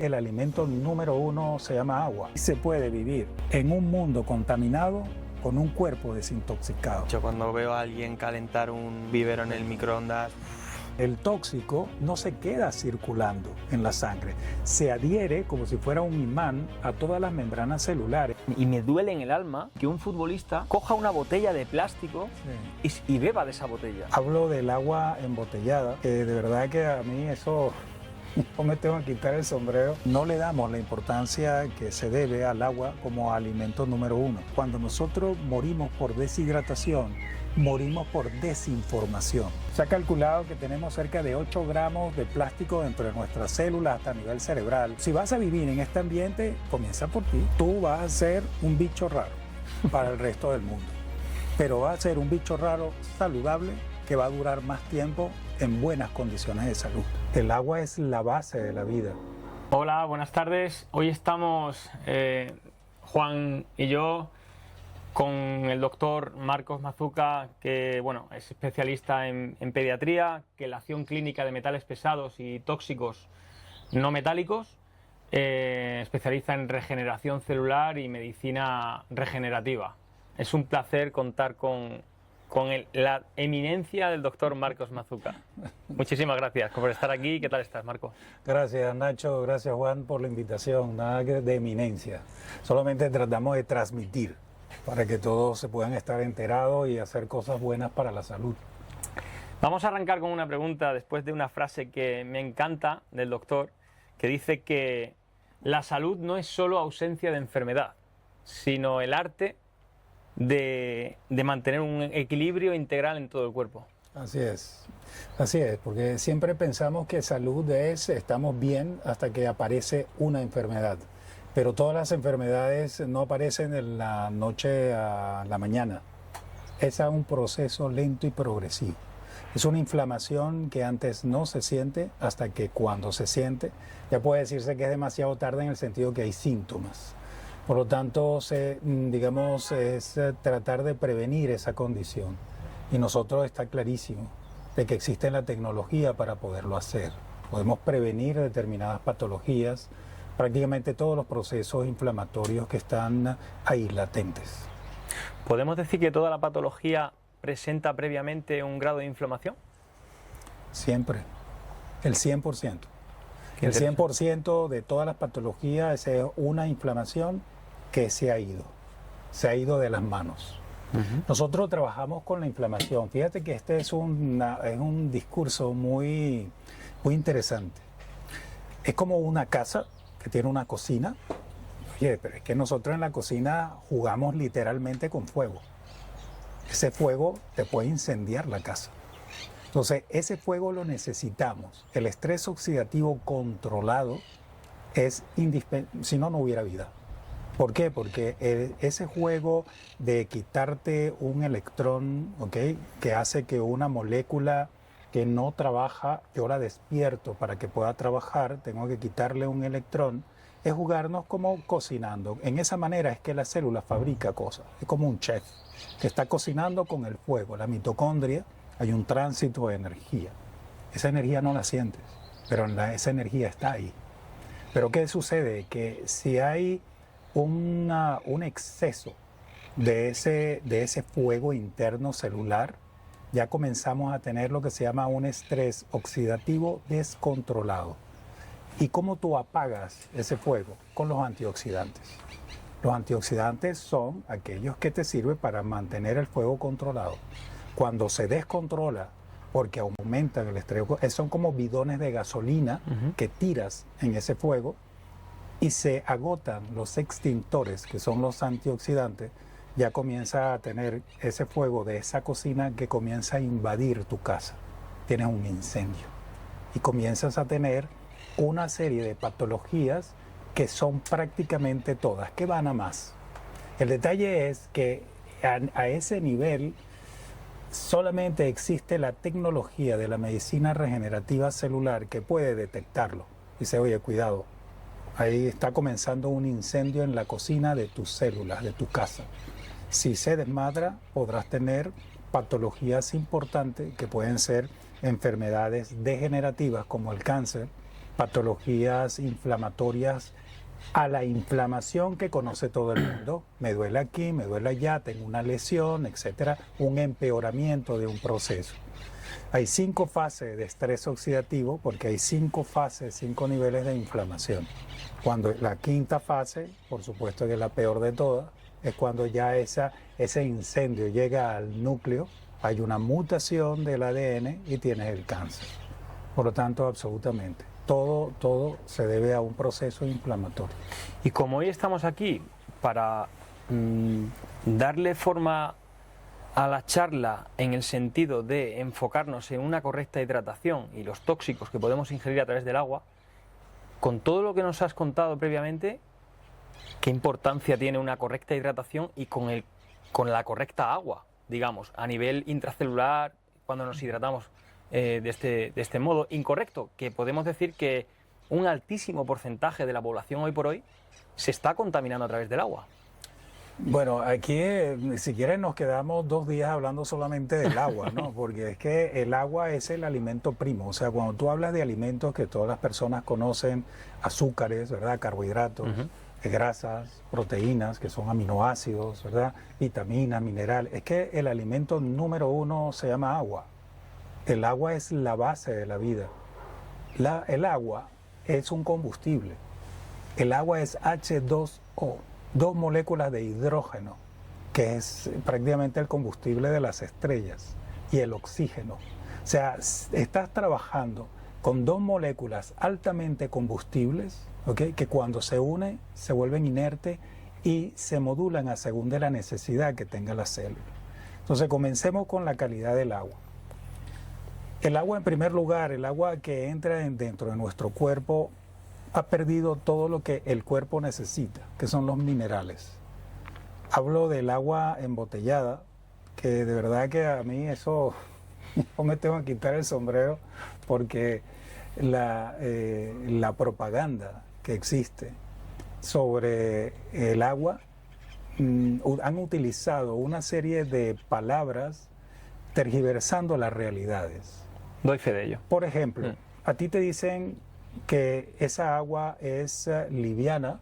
El alimento número uno se llama agua. Se puede vivir en un mundo contaminado con un cuerpo desintoxicado. Yo cuando veo a alguien calentar un vivero en el microondas... El tóxico no se queda circulando en la sangre, se adhiere como si fuera un imán a todas las membranas celulares. Y me duele en el alma que un futbolista coja una botella de plástico y beba de esa botella. Hablo del agua embotellada, que de verdad que a mí eso... No me tengo que quitar el sombrero. No le damos la importancia que se debe al agua como alimento número uno. Cuando nosotros morimos por deshidratación, morimos por desinformación. Se ha calculado que tenemos cerca de 8 gramos de plástico dentro de nuestras células hasta a nivel cerebral. Si vas a vivir en este ambiente, comienza por ti. Tú vas a ser un bicho raro para el resto del mundo, pero vas a ser un bicho raro saludable que va a durar más tiempo en buenas condiciones de salud. El agua es la base de la vida. Hola, buenas tardes. Hoy estamos Juan y yo con el doctor Marcos Mazuca, que bueno, es especialista en pediatría, quelación clínica de metales pesados y tóxicos no metálicos, especializa en regeneración celular y medicina regenerativa. Es un placer contar con la eminencia del doctor Marcos Mazuca. Muchísimas gracias por estar aquí. ¿Qué tal estás, Marco? Gracias, Nacho. Gracias, Juan, por la invitación. Nada de eminencia. Solamente tratamos de transmitir para que todos se puedan estar enterados y hacer cosas buenas para la salud. Vamos a arrancar con una pregunta después de una frase que me encanta del doctor, que dice que la salud no es solo ausencia de enfermedad, sino el arte de mantener un equilibrio integral en todo el cuerpo. Así es, porque siempre pensamos que salud es estamos bien hasta que aparece una enfermedad, pero todas las enfermedades no aparecen de la noche a la mañana. Es un proceso lento y progresivo. Es una inflamación que antes no se siente hasta que cuando se siente ya puede decirse que es demasiado tarde en el sentido que hay síntomas. Por lo tanto, digamos, es tratar de prevenir esa condición. Y nosotros está clarísimo de que existe la tecnología para poderlo hacer. Podemos prevenir determinadas patologías, prácticamente todos los procesos inflamatorios que están ahí latentes. ¿Podemos decir que toda la patología presenta previamente un grado de inflamación? Siempre, el 100%. El 100% de todas las patologías es una inflamación que se ha ido de las manos. Nosotros trabajamos con la inflamación. Fíjate que este es un discurso muy interesante. Es como una casa que tiene una cocina. Oye, pero es que nosotros en la cocina jugamos literalmente con fuego. Ese fuego te puede incendiar la casa. Entonces, ese fuego lo necesitamos. El estrés oxidativo controlado es indispensable, si no, no hubiera vida. ¿Por qué? Porque ese juego de quitarte un electrón, ¿okay?, que hace que una molécula que no trabaja, yo la despierto para que pueda trabajar, tengo que quitarle un electrón, es jugarnos como cocinando. En esa manera es que la célula fabrica cosas. Es como un chef que está cocinando con el fuego. La mitocondria, hay un tránsito de energía. Esa energía no la sientes, pero esa energía está ahí. Pero ¿qué sucede? Que si hay un exceso de ese fuego interno celular, ya comenzamos a tener lo que se llama un estrés oxidativo descontrolado. ¿Y cómo tú apagas ese fuego? Con los antioxidantes. Los antioxidantes son aquellos que te sirven para mantener el fuego controlado. Cuando se descontrola, porque aumentan el estrés, son como bidones de gasolina que tiras en ese fuego y se agotan los extintores, que son los antioxidantes, ya comienza a tener ese fuego de esa cocina que comienza a invadir tu casa. Tienes un incendio y comienzas a tener una serie de patologías que son prácticamente todas, que van a más. El detalle es que a ese nivel solamente existe la tecnología de la medicina regenerativa celular que puede detectarlo. Dice, oye, cuidado, ahí está comenzando un incendio en la cocina de tus células, de tu casa. Si se desmadra, podrás tener patologías importantes que pueden ser enfermedades degenerativas como el cáncer, patologías inflamatorias a la inflamación que conoce todo el mundo. Me duele aquí, me duele allá, tengo una lesión, etcétera, un empeoramiento de un proceso. Hay 5 fases de estrés oxidativo porque hay 5 fases, 5 niveles de inflamación. Cuando la quinta fase, por supuesto que es la peor de todas, es cuando ya ese incendio llega al núcleo, hay una mutación del ADN y tienes el cáncer. Por lo tanto, absolutamente, todo se debe a un proceso inflamatorio. Y como hoy estamos aquí para darle forma a la charla en el sentido de enfocarnos en una correcta hidratación y los tóxicos que podemos ingerir a través del agua, con todo lo que nos has contado previamente, ¿qué importancia tiene una correcta hidratación y con la correcta agua, digamos, a nivel intracelular, cuando nos hidratamos de este modo incorrecto? Que podemos decir que un altísimo porcentaje de la población hoy por hoy se está contaminando a través del agua. Bueno, aquí si quieren nos quedamos 2 días hablando solamente del agua, ¿no? Porque es que el agua es el alimento primo. O sea, cuando tú hablas de alimentos que todas las personas conocen, azúcares, ¿verdad? Carbohidratos, grasas, proteínas, que son aminoácidos, ¿verdad? Vitaminas, minerales. Es que el alimento número 1 se llama agua. El agua es la base de la vida. El agua es un combustible. El agua es H2O. 2 moléculas de hidrógeno, que es prácticamente el combustible de las estrellas, y el oxígeno. O sea, estás trabajando con 2 moléculas altamente combustibles, ¿okay? Que cuando se unen se vuelven inertes y se modulan a según de la necesidad que tenga la célula. Entonces comencemos con la calidad del agua. El agua, en primer lugar, el agua que entra dentro de nuestro cuerpo, ha perdido todo lo que el cuerpo necesita, que son los minerales. Hablo del agua embotellada, que de verdad que a mí eso, yo me tengo que quitar el sombrero, porque la propaganda que existe sobre el agua, han utilizado una serie de palabras tergiversando las realidades. Doy fe de ello. Por ejemplo, a ti te dicen que esa agua es liviana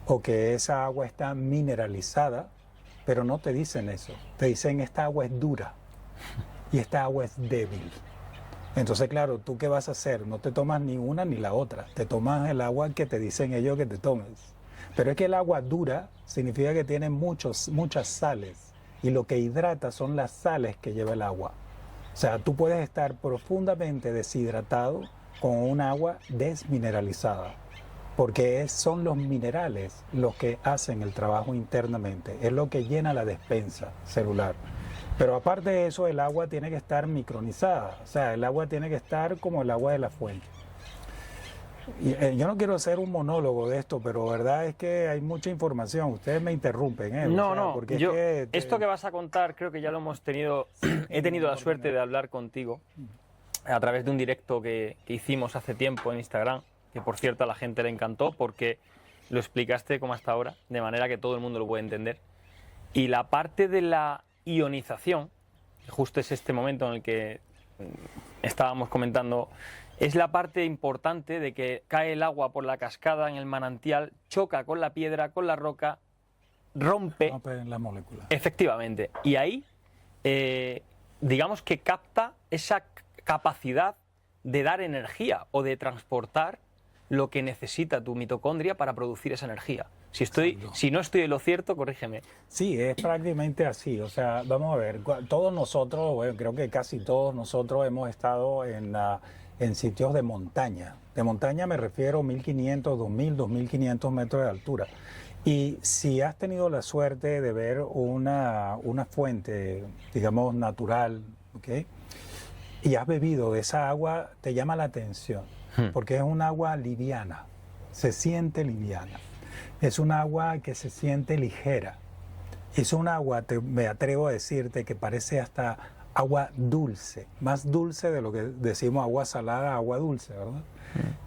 o que esa agua está mineralizada, pero no te dicen eso. Te dicen esta agua es dura y esta agua es débil. Entonces, claro, ¿tú qué vas a hacer? No te tomas ni una ni la otra. Te tomas el agua que te dicen ellos que te tomes. Pero es que el agua dura significa que tiene muchas sales, y lo que hidrata son las sales que lleva el agua. O sea, tú puedes estar profundamente deshidratado con un agua desmineralizada, porque son los minerales los que hacen el trabajo internamente, es lo que llena la despensa celular. Pero aparte de eso, el agua tiene que estar micronizada, o sea, el agua tiene que estar como el agua de la fuente. Y, yo no quiero hacer un monólogo de esto, pero verdad es que hay mucha información. Ustedes me interrumpen, ¿eh? No, o sea, no, porque yo, es que esto que vas a contar creo que ya lo hemos tenido, he tenido la suerte de hablar contigo a través de un directo que hicimos hace tiempo en Instagram, que por cierto a la gente le encantó porque lo explicaste como hasta ahora, de manera que todo el mundo lo puede entender. Y la parte de la ionización, que justo es este momento en el que estábamos comentando, es la parte importante de que cae el agua por la cascada en el manantial, choca con la piedra, con la roca, rompe la molécula. Efectivamente. Y ahí, digamos que capta esa capacidad de dar energía o de transportar lo que necesita tu mitocondria para producir esa energía. Si no estoy en lo cierto, corrígeme. Sí, es prácticamente así. O sea, vamos a ver, todos nosotros, bueno, creo que casi todos nosotros hemos estado en sitios de montaña. De montaña me refiero a 1500, 2000, 2500 metros de altura. Y si has tenido la suerte de ver una fuente, digamos, natural, ¿ok?, y has bebido de esa agua, te llama la atención, porque es un agua liviana, se siente liviana. Es un agua que se siente ligera. Es un agua, me atrevo a decirte, que parece hasta agua dulce, más dulce de lo que decimos agua salada, agua dulce, ¿verdad?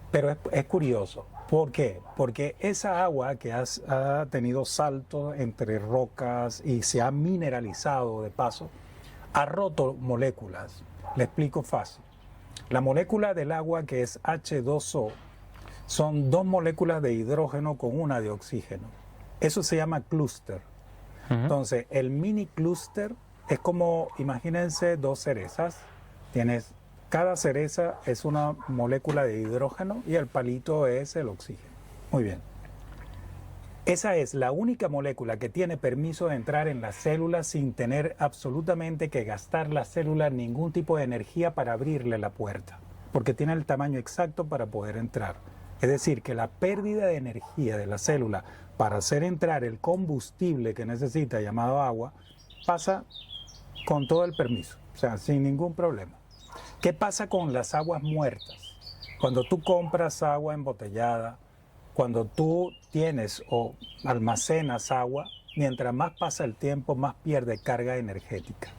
Pero es curioso. ¿Por qué? Porque esa agua que ha tenido saltos entre rocas y se ha mineralizado de paso, ha roto moléculas. Le explico fácil. La molécula del agua, que es H2O, son dos moléculas de hidrógeno con una de oxígeno. Eso se llama clúster. Entonces, el mini clúster es como, imagínense, dos cerezas. Cada cereza es una molécula de hidrógeno y el palito es el oxígeno. Muy bien. Esa es la única molécula que tiene permiso de entrar en la célula sin tener absolutamente que gastar la célula ningún tipo de energía para abrirle la puerta, porque tiene el tamaño exacto para poder entrar. Es decir, que la pérdida de energía de la célula para hacer entrar el combustible que necesita, llamado agua, pasa con todo el permiso, o sea, sin ningún problema. ¿Qué pasa con las aguas muertas? Cuando tú compras agua embotellada, cuando tú tienes o almacenas agua, mientras más pasa el tiempo, más pierde carga energética.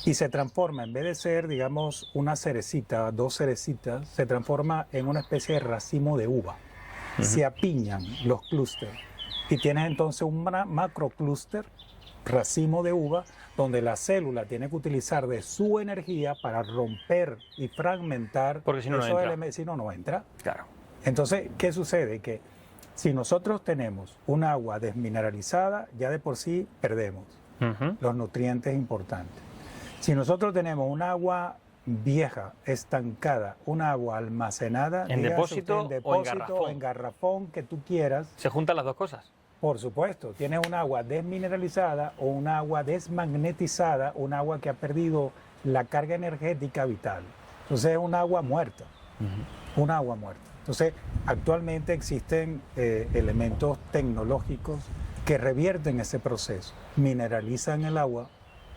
Y se transforma, en vez de ser, digamos, una cerecita, dos cerecitas, se transforma en una especie de racimo de uva. Se apiñan los clústeres. Y tienes entonces un macroclúster, racimo de uva, donde la célula tiene que utilizar de su energía para romper y fragmentar. Porque si no, no entra. Si no, no entra. Claro. Entonces, ¿qué sucede? Que si nosotros tenemos un agua desmineralizada, ya de por sí perdemos los nutrientes importantes. Si nosotros tenemos un agua vieja, estancada, un agua almacenada, en depósito, o en garrafón, que tú quieras. ¿Se juntan las dos cosas? Por supuesto, tienes un agua desmineralizada o un agua desmagnetizada, un agua que ha perdido la carga energética vital. Entonces es un agua muerta, un agua muerta. Entonces, actualmente existen elementos tecnológicos que revierten ese proceso, mineralizan el agua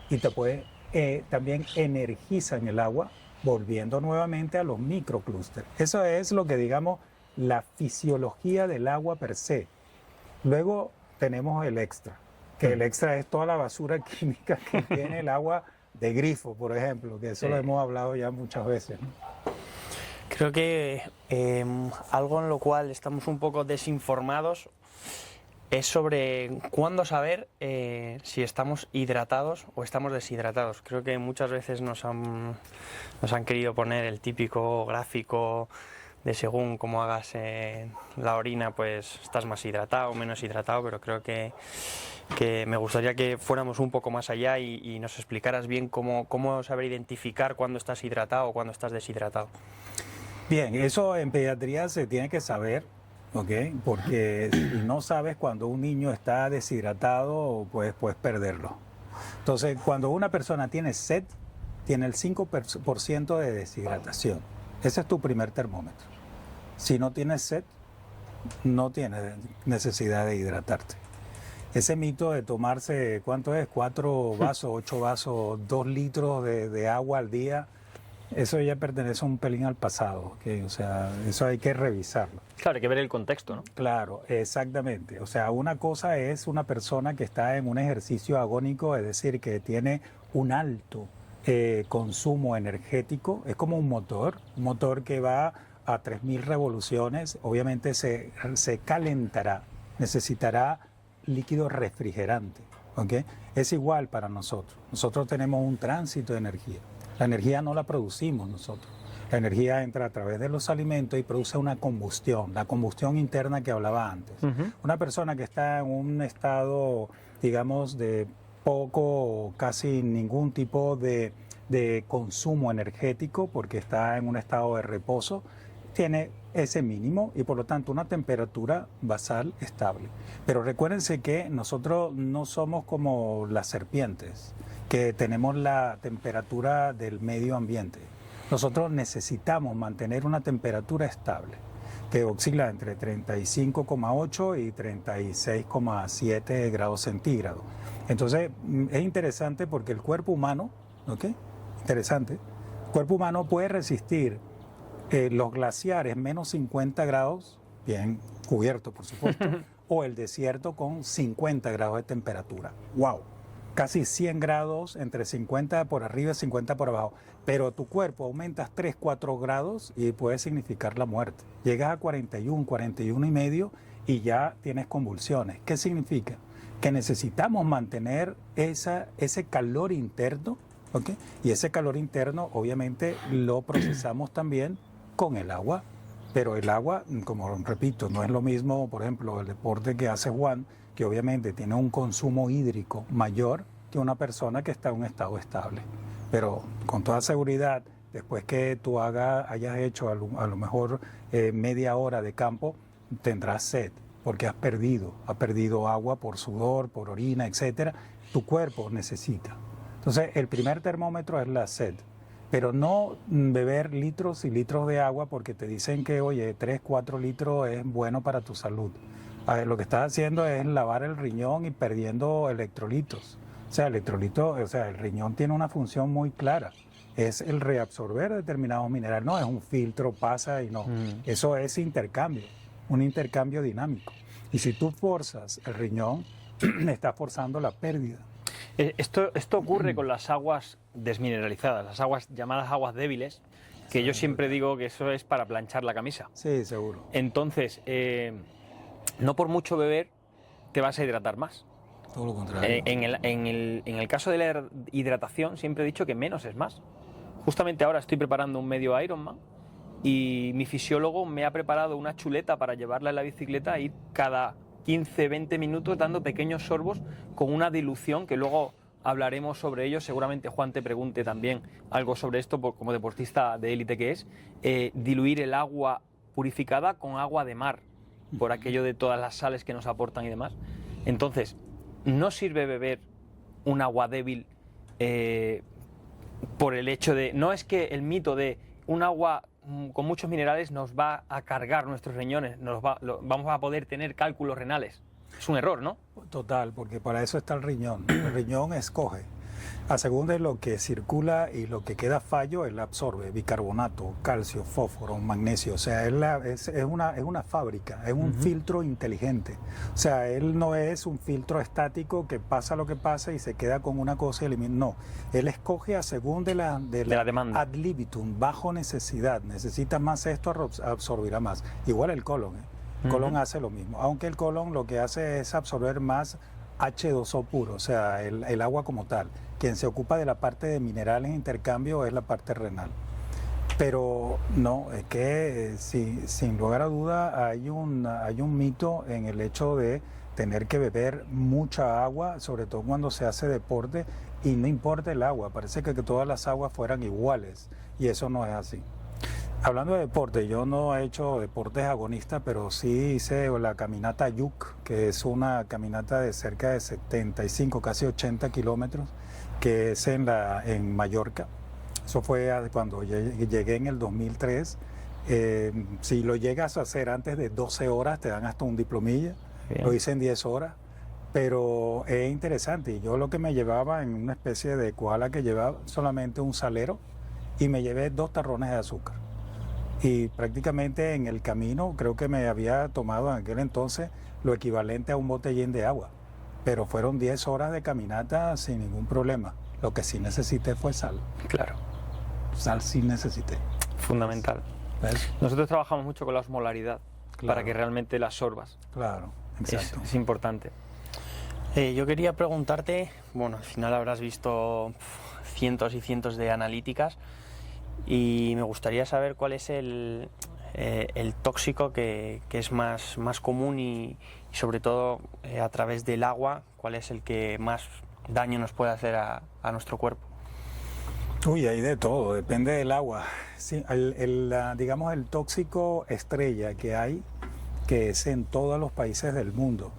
y también energizan el agua, volviendo nuevamente a los microclústeres. Eso es lo que, digamos, la fisiología del agua per se. Luego tenemos el extra, que el extra es toda la basura química que tiene el agua de grifo, por ejemplo, que eso lo hemos hablado ya muchas veces, ¿no? Creo que algo en lo cual estamos un poco desinformados es sobre cuándo saber si estamos hidratados o estamos deshidratados. Creo que muchas veces nos han querido poner el típico gráfico de según cómo hagas la orina, pues estás más hidratado o menos hidratado, pero creo que me gustaría que fuéramos un poco más allá y nos explicaras bien cómo saber identificar cuándo estás hidratado o cuándo estás deshidratado. Bien, eso en pediatría se tiene que saber, ¿ok? Porque si no sabes cuando un niño está deshidratado, pues puedes perderlo. Entonces, cuando una persona tiene sed, tiene el 5% de deshidratación. Ese es tu primer termómetro. Si no tienes sed, no tienes necesidad de hidratarte. Ese mito de tomarse, ¿cuánto es? 4 vasos, 8 vasos, 2 litros de agua al día, eso ya pertenece un pelín al pasado, ¿okay? O sea, eso hay que revisarlo. Claro, hay que ver el contexto, ¿no? Claro, exactamente. O sea, una cosa es una persona que está en un ejercicio agónico, es decir, que tiene un alto consumo energético. Es como un motor que va a 3000 revoluciones, obviamente se calentará, necesitará líquido refrigerante, ¿okay? Es igual para nosotros. Nosotros tenemos un tránsito de energía. La energía no la producimos nosotros. La energía entra a través de los alimentos y produce una combustión, la combustión interna que hablaba antes. Una persona que está en un estado, digamos, de poco o casi ningún tipo de consumo energético, porque está en un estado de reposo, tiene ese mínimo y por lo tanto una temperatura basal estable. Pero recuérdense que nosotros no somos como las serpientes, que tenemos la temperatura del medio ambiente. Nosotros necesitamos mantener una temperatura estable, que oscila entre 35,8 y 36,7 grados centígrados. Entonces, es interesante porque el cuerpo humano, ¿ok? Interesante, el cuerpo humano puede resistir los glaciares menos 50 grados, bien cubierto por supuesto, o el desierto con 50 grados de temperatura. ¡Wow! Casi 100 grados, entre 50 por arriba y 50 por abajo. Pero tu cuerpo aumentas 3, 4 grados y puede significar la muerte. Llegas a 41, 41 y medio y ya tienes convulsiones. ¿Qué significa? Que necesitamos mantener ese calor interno ¿ok? Y ese calor interno obviamente lo procesamos también con el agua, pero el agua, como repito, no es lo mismo, por ejemplo, el deporte que hace Juan, que obviamente tiene un consumo hídrico mayor que una persona que está en un estado estable. Pero con toda seguridad, después que tú hayas hecho a lo mejor media hora de campo, tendrás sed, porque has perdido agua por sudor, por orina, etcétera. Tu cuerpo necesita. Entonces, el primer termómetro es la sed, pero no beber litros y litros de agua porque te dicen que, oye, 3, 4 litros es bueno para tu salud. A ver, lo que estás haciendo es lavar el riñón y perdiendo electrolitos. O sea, el riñón tiene una función muy clara. Es el reabsorber determinados minerales. No es un filtro, pasa y no. Eso es intercambio, un intercambio dinámico. Y si tú forzas el riñón, estás forzando la pérdida. Esto ocurre con las aguas desmineralizadas, las aguas llamadas aguas débiles, que yo siempre digo que eso es para planchar la camisa. Sí, seguro. Entonces, no por mucho beber te vas a hidratar más. Todo lo contrario. En el caso de la hidratación siempre he dicho que menos es más. Justamente ahora estoy preparando un medio Ironman y mi fisiólogo me ha preparado una chuleta para llevarla en la bicicleta e ir cada 15-20 minutos dando pequeños sorbos con una dilución que luego hablaremos sobre ello. Seguramente Juan te pregunte también algo sobre esto como deportista de élite que es. Diluir el agua purificada con agua de mar por aquello de todas las sales que nos aportan y demás. Entonces, no sirve beber un agua débil por el hecho de... No es que el mito de un agua con muchos minerales nos va a cargar nuestros riñones, vamos a poder tener cálculos renales. Es un error, ¿no? Total, porque para eso está el riñón. El riñón escoge. A según de lo que circula y lo que queda fallo, él absorbe bicarbonato, calcio, fósforo, magnesio. O sea, es una fábrica, es un filtro inteligente. O sea, él no es un filtro estático que pasa lo que pasa y se queda con una cosa y elimina. No, él escoge a según de la demanda. Ad libitum, bajo necesidad. Necesitas más esto, absorbirá más. Igual el colon, ¿eh? El colon hace lo mismo, aunque el colon lo que hace es absorber más H2O puro, o sea, el agua como tal. Quien se ocupa de la parte de minerales en intercambio es la parte renal. Pero no, es que sin lugar a duda hay un mito en el hecho de tener que beber mucha agua, sobre todo cuando se hace deporte, y no importa el agua, parece que todas las aguas fueran iguales, y eso no es así. Hablando de deporte, yo no he hecho deportes agonistas, pero sí hice la caminata Yuc, que es una caminata de cerca de 75, casi 80 kilómetros, que es en Mallorca. Eso fue cuando llegué en el 2003. Si lo llegas a hacer antes de 12 horas, te dan hasta un diplomilla. Bien. Lo hice en 10 horas, pero es interesante. Y yo lo que me llevaba en una especie de koala que llevaba solamente un salero y me llevé 2 tarrones de azúcar. Y prácticamente en el camino creo que me había tomado en aquel entonces lo equivalente a un botellín de agua. Pero fueron 10 horas de caminata sin ningún problema. Lo que sí necesité fue sal. Claro. Sal sí necesité. Fundamental. ¿Ves? Nosotros trabajamos mucho con la osmolaridad, Claro. para que realmente la absorbas. Claro, exacto. Es importante. Yo quería preguntarte, bueno, al final habrás visto cientos y cientos de analíticas y me gustaría saber cuál es el tóxico que es más común y sobre todo a través del agua, cuál es el que más daño nos puede hacer a nuestro cuerpo. Uy, hay de todo, depende del agua. Sí, digamos el tóxico estrella que hay, que es en todos los países del mundo,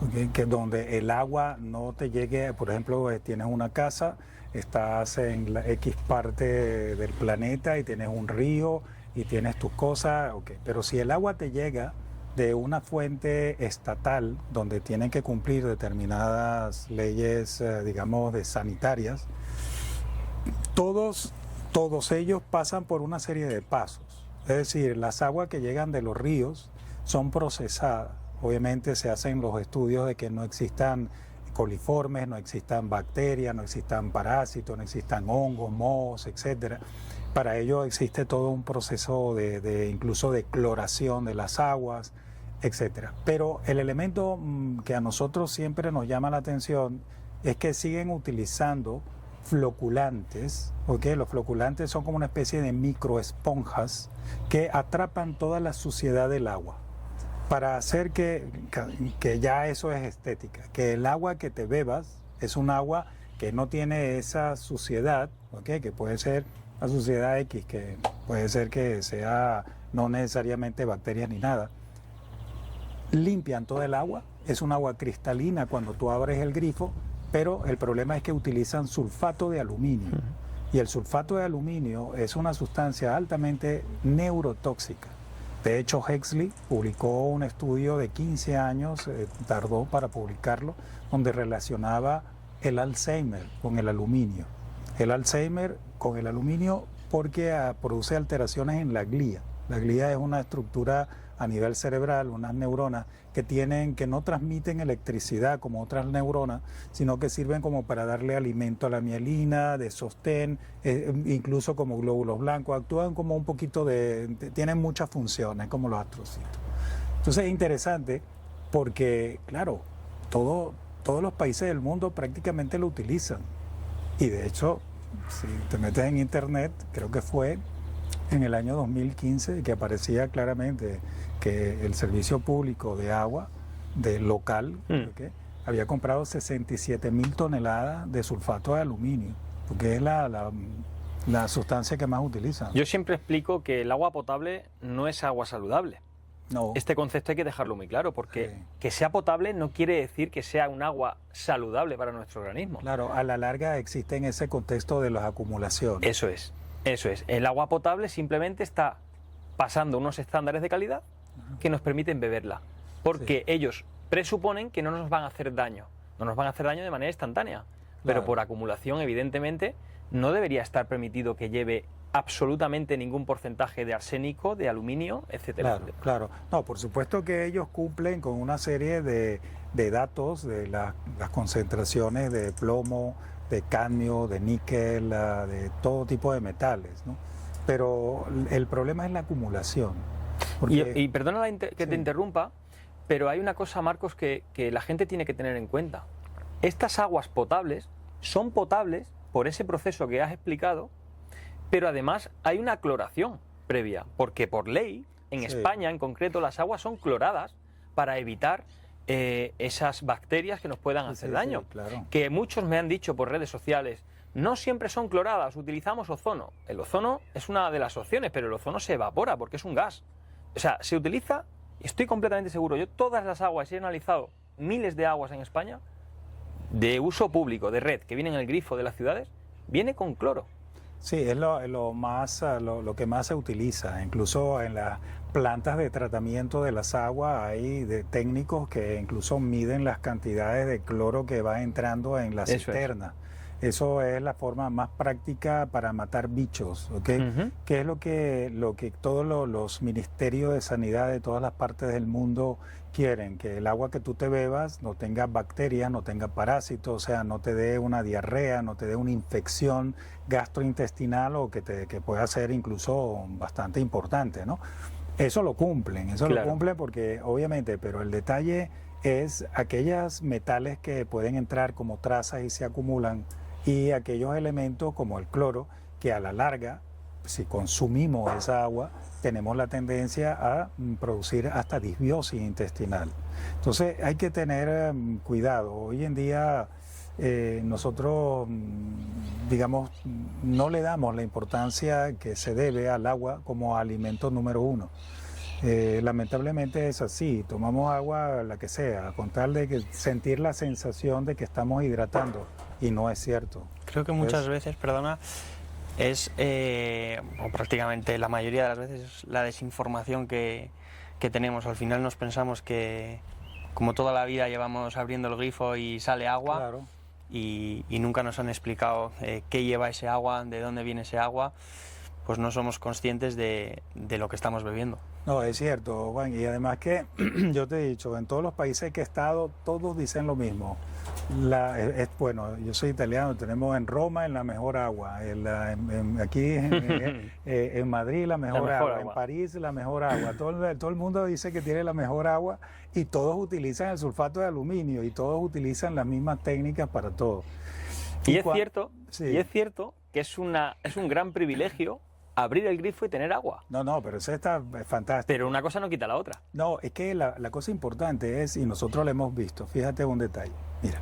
¿okay? Que donde el agua no te llegue, por ejemplo, tienes una casa, estás en la X parte del planeta y tienes un río y tienes tus cosas, okay. Pero si el agua te llega de una fuente estatal donde tienen que cumplir determinadas leyes, digamos, sanitarias, todos ellos pasan por una serie de pasos. Es decir, las aguas que llegan de los ríos son procesadas. Obviamente se hacen los estudios de que no existan coliformes, no existan bacterias, no existan parásitos, no existan hongos, mohos, etcétera. Para ello existe todo un proceso incluso de cloración de las aguas, etcétera. Pero el elemento que a nosotros siempre nos llama la atención es que siguen utilizando floculantes, ¿ok? Los floculantes son como una especie de microesponjas que atrapan toda la suciedad del agua para hacer que ya eso es estética, que el agua que te bebas es un agua que no tiene esa suciedad, ¿ok? Que puede ser la suciedad X, que puede ser que sea no necesariamente bacterias ni nada. Limpian todo el agua, es un agua cristalina cuando tú abres el grifo, pero el problema es que utilizan sulfato de aluminio. Y el sulfato de aluminio es una sustancia altamente neurotóxica. De hecho, Huxley publicó un estudio de 15 años, tardó para publicarlo, donde relacionaba el Alzheimer con el aluminio. El Alzheimer con el aluminio porque produce alteraciones en la glía. La glía es una estructura a nivel cerebral, unas neuronas que no transmiten electricidad como otras neuronas, sino que sirven como para darle alimento a la mielina, de sostén, incluso como glóbulos blancos, actúan como un poquito tienen muchas funciones como los astrocitos. Entonces es interesante porque, claro, todos los países del mundo prácticamente lo utilizan. Y de hecho, si te metes en internet, creo que fue en el año 2015 que aparecía claramente que el servicio público de agua local había comprado 67.000 toneladas de sulfato de aluminio, porque es la sustancia que más utilizan. Yo siempre explico que el agua potable no es agua saludable. No. Este concepto hay que dejarlo muy claro, porque Sí. que sea potable no quiere decir que sea un agua saludable para nuestro organismo. Claro, a la larga existe en ese contexto de las acumulaciones. Eso es. El agua potable simplemente está pasando unos estándares de calidad que nos permiten beberla, porque ellos presuponen que no nos van a hacer daño. No nos van a hacer daño de manera instantánea, pero Claro. por acumulación, evidentemente, no debería estar permitido que lleve absolutamente ningún porcentaje de arsénico, de aluminio, etcétera. Claro, etcétera. claro. No, por supuesto que ellos cumplen con una serie de datos de las concentraciones de plomo, de cadmio, de níquel, de todo tipo de metales, ¿no? Pero el problema es la acumulación. Porque, Y perdona que te interrumpa, pero hay una cosa, Marcos, que la gente tiene que tener en cuenta. Estas aguas potables son potables por ese proceso que has explicado, pero además hay una cloración previa, porque por ley, en España en concreto, las aguas son cloradas para evitar esas bacterias que nos puedan hacer daño. claro. Que muchos me han dicho por redes sociales, no siempre son cloradas, utilizamos ozono. El ozono es una de las opciones, pero el ozono se evapora porque es un gas. O sea, se utiliza, estoy completamente seguro, yo todas las aguas, he analizado miles de aguas en España, de uso público, de red, que viene en el grifo de las ciudades, viene con cloro. Sí, es lo que más se utiliza. Incluso en las plantas de tratamiento de las aguas hay técnicos que incluso miden las cantidades de cloro que va entrando en la cisterna. Eso es la forma más práctica para matar bichos, ¿ok? Que es lo que todos los ministerios de sanidad de todas las partes del mundo quieren, que el agua que tú te bebas no tenga bacterias, no tenga parásitos, o sea, no te dé una diarrea, no te dé una infección gastrointestinal o que pueda ser incluso bastante importante, ¿no? Eso lo cumplen porque obviamente, pero el detalle es aquellos metales que pueden entrar como trazas y se acumulan y aquellos elementos como el cloro que a la larga, si consumimos esa agua, tenemos la tendencia a producir hasta disbiosis intestinal. Entonces hay que tener cuidado. Hoy en día nosotros, digamos, no le damos la importancia que se debe al agua como alimento número uno. Lamentablemente es así, tomamos agua, la que sea, con tal de sentir la sensación de que estamos hidratando, y no es cierto. Creo que muchas veces, perdona, es, o prácticamente la mayoría de las veces, es la desinformación que tenemos. Al final nos pensamos que, como toda la vida llevamos abriendo el grifo y sale agua, Claro. y nunca nos han explicado qué lleva ese agua, de dónde viene ese agua, pues no somos conscientes de lo que estamos bebiendo. No, es cierto, Juan, y además que yo te he dicho, en todos los países que he estado, todos dicen lo mismo. Bueno, yo soy italiano, tenemos en Roma la mejor agua, aquí en Madrid la mejor agua, en París la mejor agua, todo el mundo dice que tiene la mejor agua y todos utilizan el sulfato de aluminio y todos utilizan las mismas técnicas para todo. Y es cierto, Sí. y es cierto que es un gran privilegio abrir el grifo y tener agua. No, pero eso está fantástico. Pero una cosa no quita la otra. No, es que la cosa importante es, y nosotros lo hemos visto, fíjate un detalle. Mira,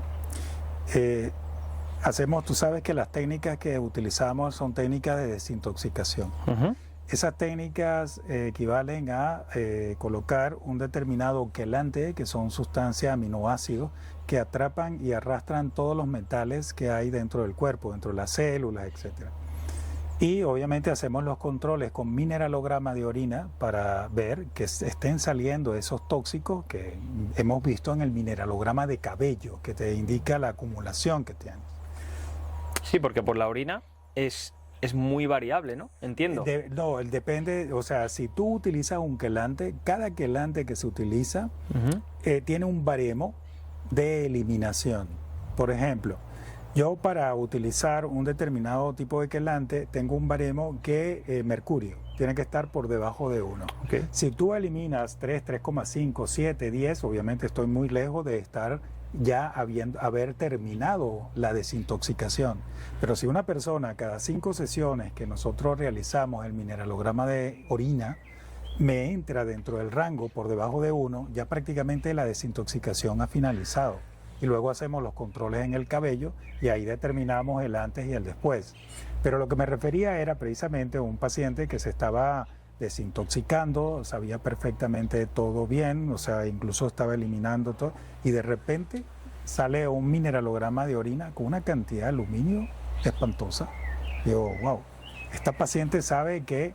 tú sabes que las técnicas que utilizamos son técnicas de desintoxicación. Esas técnicas equivalen a colocar un determinado quelante, que son sustancias aminoácidos, que atrapan y arrastran todos los metales que hay dentro del cuerpo, dentro de las células, etc. Y obviamente hacemos los controles con mineralograma de orina para ver que estén saliendo esos tóxicos que hemos visto en el mineralograma de cabello, que te indica la acumulación que tienes. Sí, porque por la orina es muy variable, ¿no? Entiendo. No, depende, o sea, si tú utilizas un quelante, cada quelante que se utiliza tiene un baremo de eliminación. Por ejemplo, yo para utilizar un determinado tipo de quelante tengo un baremo que mercurio tiene que estar por debajo de 1. Okay. Si tú eliminas 3, 3,5, 7, 10, obviamente estoy muy lejos de estar ya haber terminado la desintoxicación. Pero si una persona cada 5 sesiones que nosotros realizamos el mineralograma de orina me entra dentro del rango por debajo de 1, ya prácticamente la desintoxicación ha finalizado. Y luego hacemos los controles en el cabello y ahí determinamos el antes y el después. Pero lo que me refería era precisamente a un paciente que se estaba desintoxicando, sabía perfectamente todo bien, o sea, incluso estaba eliminando todo, y de repente sale un mineralograma de orina con una cantidad de aluminio espantosa. Digo, wow, esta paciente sabe que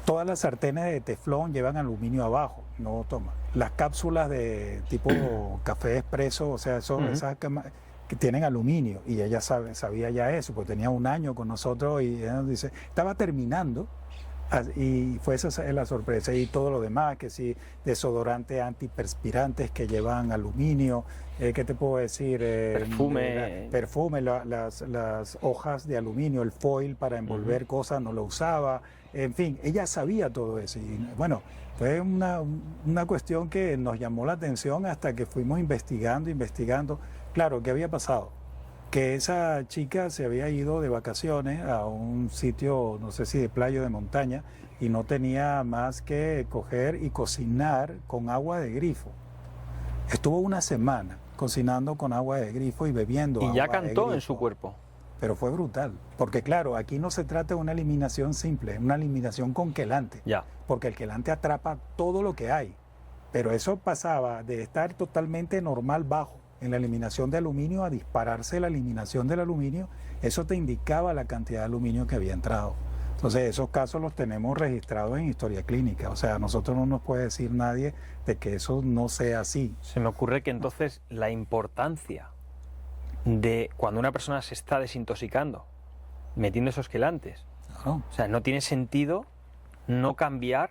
todas las sartenes de teflón llevan aluminio abajo, no toma. Las cápsulas de tipo café expreso, o sea, esas que tienen aluminio, y ella sabía ya eso, pues tenía un año con nosotros y ella nos dice, estaba terminando, y fue esa la sorpresa, y todo lo demás, que sí, desodorantes antiperspirantes que llevan aluminio, ¿qué te puedo decir? Perfume, las hojas de aluminio, el foil para envolver cosas no lo usaba, en fin, ella sabía todo eso, y bueno, fue una cuestión que nos llamó la atención hasta que fuimos investigando. Claro, ¿qué había pasado? Que esa chica se había ido de vacaciones a un sitio, no sé si de playa o de montaña, y no tenía más que coger y cocinar con agua de grifo. Estuvo una semana cocinando con agua de grifo y bebiendo agua Y ya de cantó en grifo. su cuerpo. Pero fue brutal, porque claro, aquí no se trata de una eliminación simple, una eliminación con quelante, Ya. porque el quelante atrapa todo lo que hay, pero eso pasaba de estar totalmente normal bajo en la eliminación de aluminio a dispararse la eliminación del aluminio. Eso te indicaba la cantidad de aluminio que había entrado. Entonces esos casos los tenemos registrados en historia clínica, o sea, a nosotros no nos puede decir nadie de que eso no sea así. Se me ocurre que entonces la importancia de cuando una persona se está desintoxicando, metiendo esos quelantes, ¿No? o sea, no tiene sentido no cambiar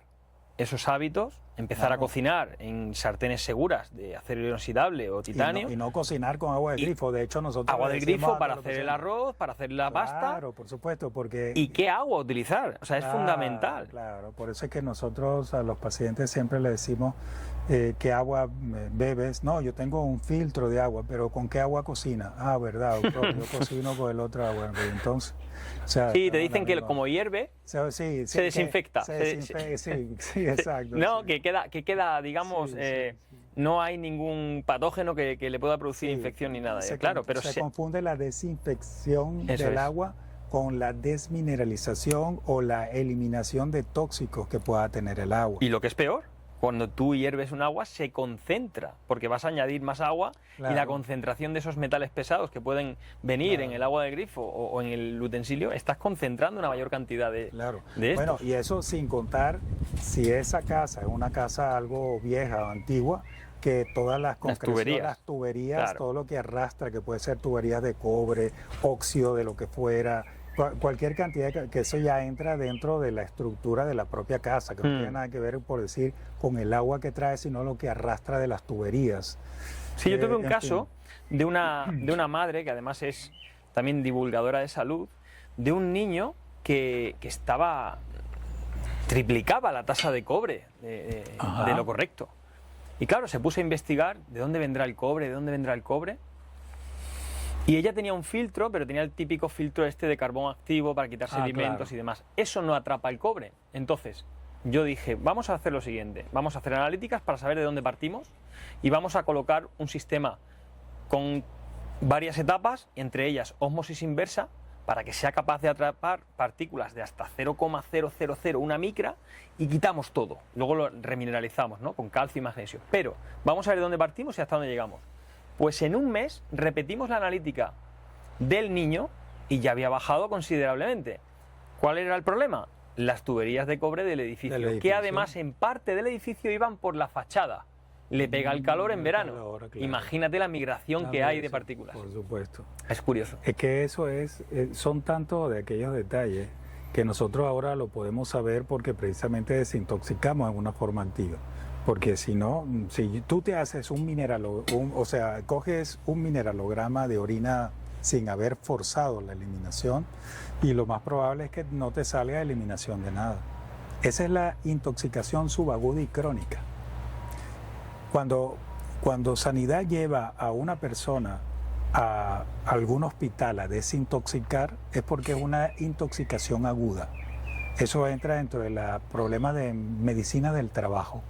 esos hábitos, empezar Claro. a cocinar en sartenes seguras de acero inoxidable o titanio, Y no cocinar con agua de Y grifo, de hecho nosotros agua le del decimos grifo a para todos hacer los el pacientes, arroz, para hacer la pasta. Claro, por supuesto, porque... ¿Y qué agua utilizar? O sea, es Claro, fundamental. Claro, por eso es que nosotros a los pacientes siempre le decimos ¿qué agua bebes? No, yo tengo un filtro de agua, pero ¿con qué agua cocina? Ah, verdad, doctor, yo cocino con el otro agua. Entonces, o sea, Sí, te no, dicen que amigo. como hierve, Sí, sí, se desinfecta. Sí, exacto. no, sí. que queda, digamos, Sí, sí, sí. no hay ningún patógeno que le pueda producir Sí, infección ni nada. se Claro, con- pero se confunde la desinfección Eso del es. agua con la desmineralización o la eliminación de tóxicos que pueda tener el agua. y lo que es peor, cuando tú hierves un agua se concentra, porque vas a añadir más agua y la Claro. concentración de esos metales pesados que pueden venir Claro. en el agua de grifo o en el utensilio, estás concentrando una mayor cantidad de Claro. de Bueno, estos. y eso sin contar si esa casa es una casa algo vieja o antigua, que todas las concreciones, tuberías. las tuberías, Claro. todo lo que arrastra, que puede ser tuberías de cobre, óxido de lo que fuera, cualquier cantidad, que eso ya entra dentro de la estructura de la propia casa, que no tiene nada que ver, por decir, con el agua que trae, sino lo que arrastra de las tuberías. Sí, yo tuve un en caso de una madre que además es también divulgadora de salud, de un niño que triplicaba la tasa de cobre Ajá. de lo correcto. Y claro, se puso a investigar de dónde vendrá el cobre, de dónde vendrá el cobre. Y ella tenía un filtro, pero tenía el típico filtro este de carbón activo para quitar sedimentos claro. y demás. Eso no atrapa el cobre. Entonces, yo dije, vamos a hacer lo siguiente, vamos a hacer analíticas para saber de dónde partimos y vamos a colocar un sistema con varias etapas, entre ellas ósmosis inversa, para que sea capaz de atrapar partículas de hasta 0,001 micra y quitamos todo. Luego lo remineralizamos, ¿no? Con calcio y magnesio. Pero vamos a ver de dónde partimos y hasta dónde llegamos. Pues en un mes repetimos la analítica del niño y ya había bajado considerablemente. ¿Cuál era el problema? Las tuberías de cobre del edificio, que además en parte del edificio iban por la fachada. Le pega el calor en verano. Claro. Imagínate la migración que hay de partículas. Por supuesto. Es curioso. Es que eso son tantos de aquellos detalles que nosotros ahora lo podemos saber porque precisamente desintoxicamos en una forma activa. Porque si no, si tú te haces coges un mineralograma de orina sin haber forzado la eliminación y lo más probable es que no te salga eliminación de nada. Esa es la intoxicación subaguda y crónica. Cuando Sanidad lleva a una persona a algún hospital a desintoxicar es porque es una intoxicación aguda. Eso entra dentro de los problemas de medicina del trabajo.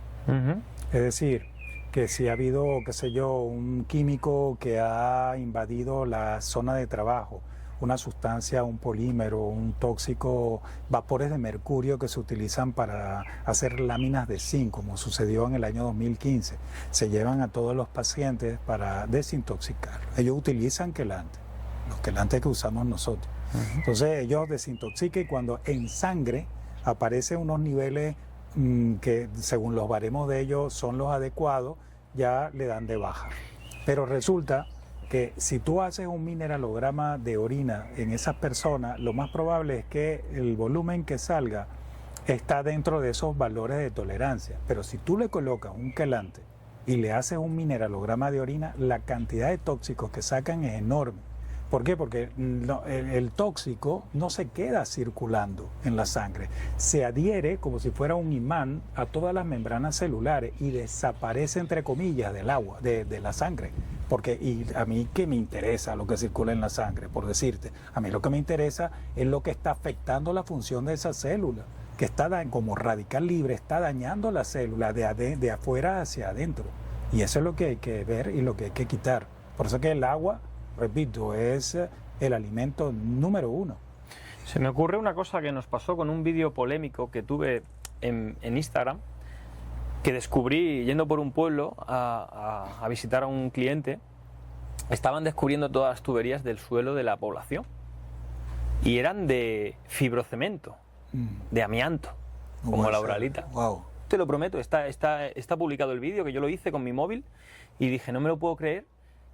Es decir, que si ha habido, qué sé yo, un químico que ha invadido la zona de trabajo, una sustancia, un polímero, un tóxico, vapores de mercurio que se utilizan para hacer láminas de zinc, como sucedió en el año 2015. Se llevan a todos los pacientes para desintoxicar. Ellos utilizan quelantes, los quelantes que usamos nosotros. Entonces ellos desintoxican y cuando en sangre aparecen unos niveles que según los baremos de ellos son los adecuados, ya le dan de baja. Pero resulta que si tú haces un mineralograma de orina en esas personas, lo más probable es que el volumen que salga está dentro de esos valores de tolerancia. Pero si tú le colocas un quelante y le haces un mineralograma de orina, la cantidad de tóxicos que sacan es enorme. ¿Por qué? Porque el tóxico no se queda circulando en la sangre, se adhiere como si fuera un imán a todas las membranas celulares y desaparece, entre comillas, del agua, de la sangre. Y a mí que me interesa lo que circula en la sangre, por decirte, a mí lo que me interesa es lo que está afectando la función de esa célula, que está como radical libre, está dañando la célula de afuera hacia adentro. Y eso es lo que hay que ver y lo que hay que quitar. Por eso que el agua, repito, es el alimento número uno. Se me ocurre una cosa que nos pasó con un vídeo polémico que tuve en Instagram, que descubrí yendo por un pueblo a visitar a un cliente. Estaban descubriendo todas las tuberías del suelo de la población y eran de fibrocemento, de amianto, como la Uralita. Wow. Te lo prometo, está publicado el vídeo, que yo lo hice con mi móvil y dije, no me lo puedo creer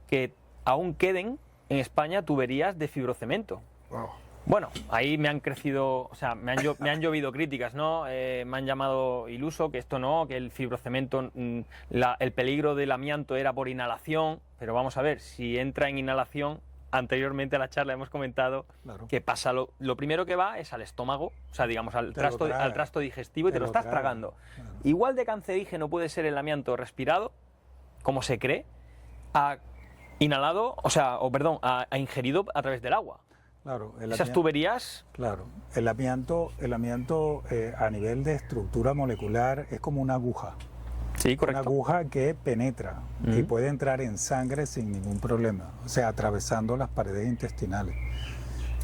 que aún queden en España tuberías de fibrocemento. Wow. Bueno, ahí me han crecido, o sea, me han llovido críticas, ¿no? Me han llamado iluso, que esto no, que el fibrocemento, el peligro del amianto era por inhalación, pero vamos a ver, si entra en inhalación, anteriormente a la charla hemos comentado que pasa, lo primero que va es al estómago, o sea, digamos, al trasto digestivo y te lo estás tragando. Claro. Igual de cancerígeno puede ser el amianto respirado, como se cree, a ingerido a través del agua. Claro, esas tuberías. Claro, el amianto a nivel de estructura molecular es como una aguja. Sí, correcto. Una aguja que penetra y puede entrar en sangre sin ningún problema, o sea, atravesando las paredes intestinales.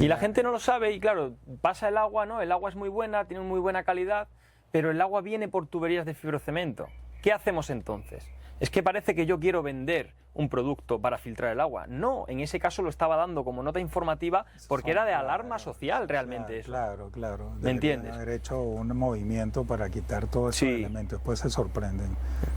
Y la gente no lo sabe y claro, pasa el agua, ¿no? El agua es muy buena, tiene muy buena calidad, pero el agua viene por tuberías de fibrocemento. ¿Qué hacemos entonces? Es que parece que yo quiero vender un producto para filtrar el agua. No, en ese caso lo estaba dando como nota informativa porque era de alarma social realmente eso. Claro. ¿Me entiendes? Haber hecho un movimiento para quitar todos esos elementos. Después se sorprenden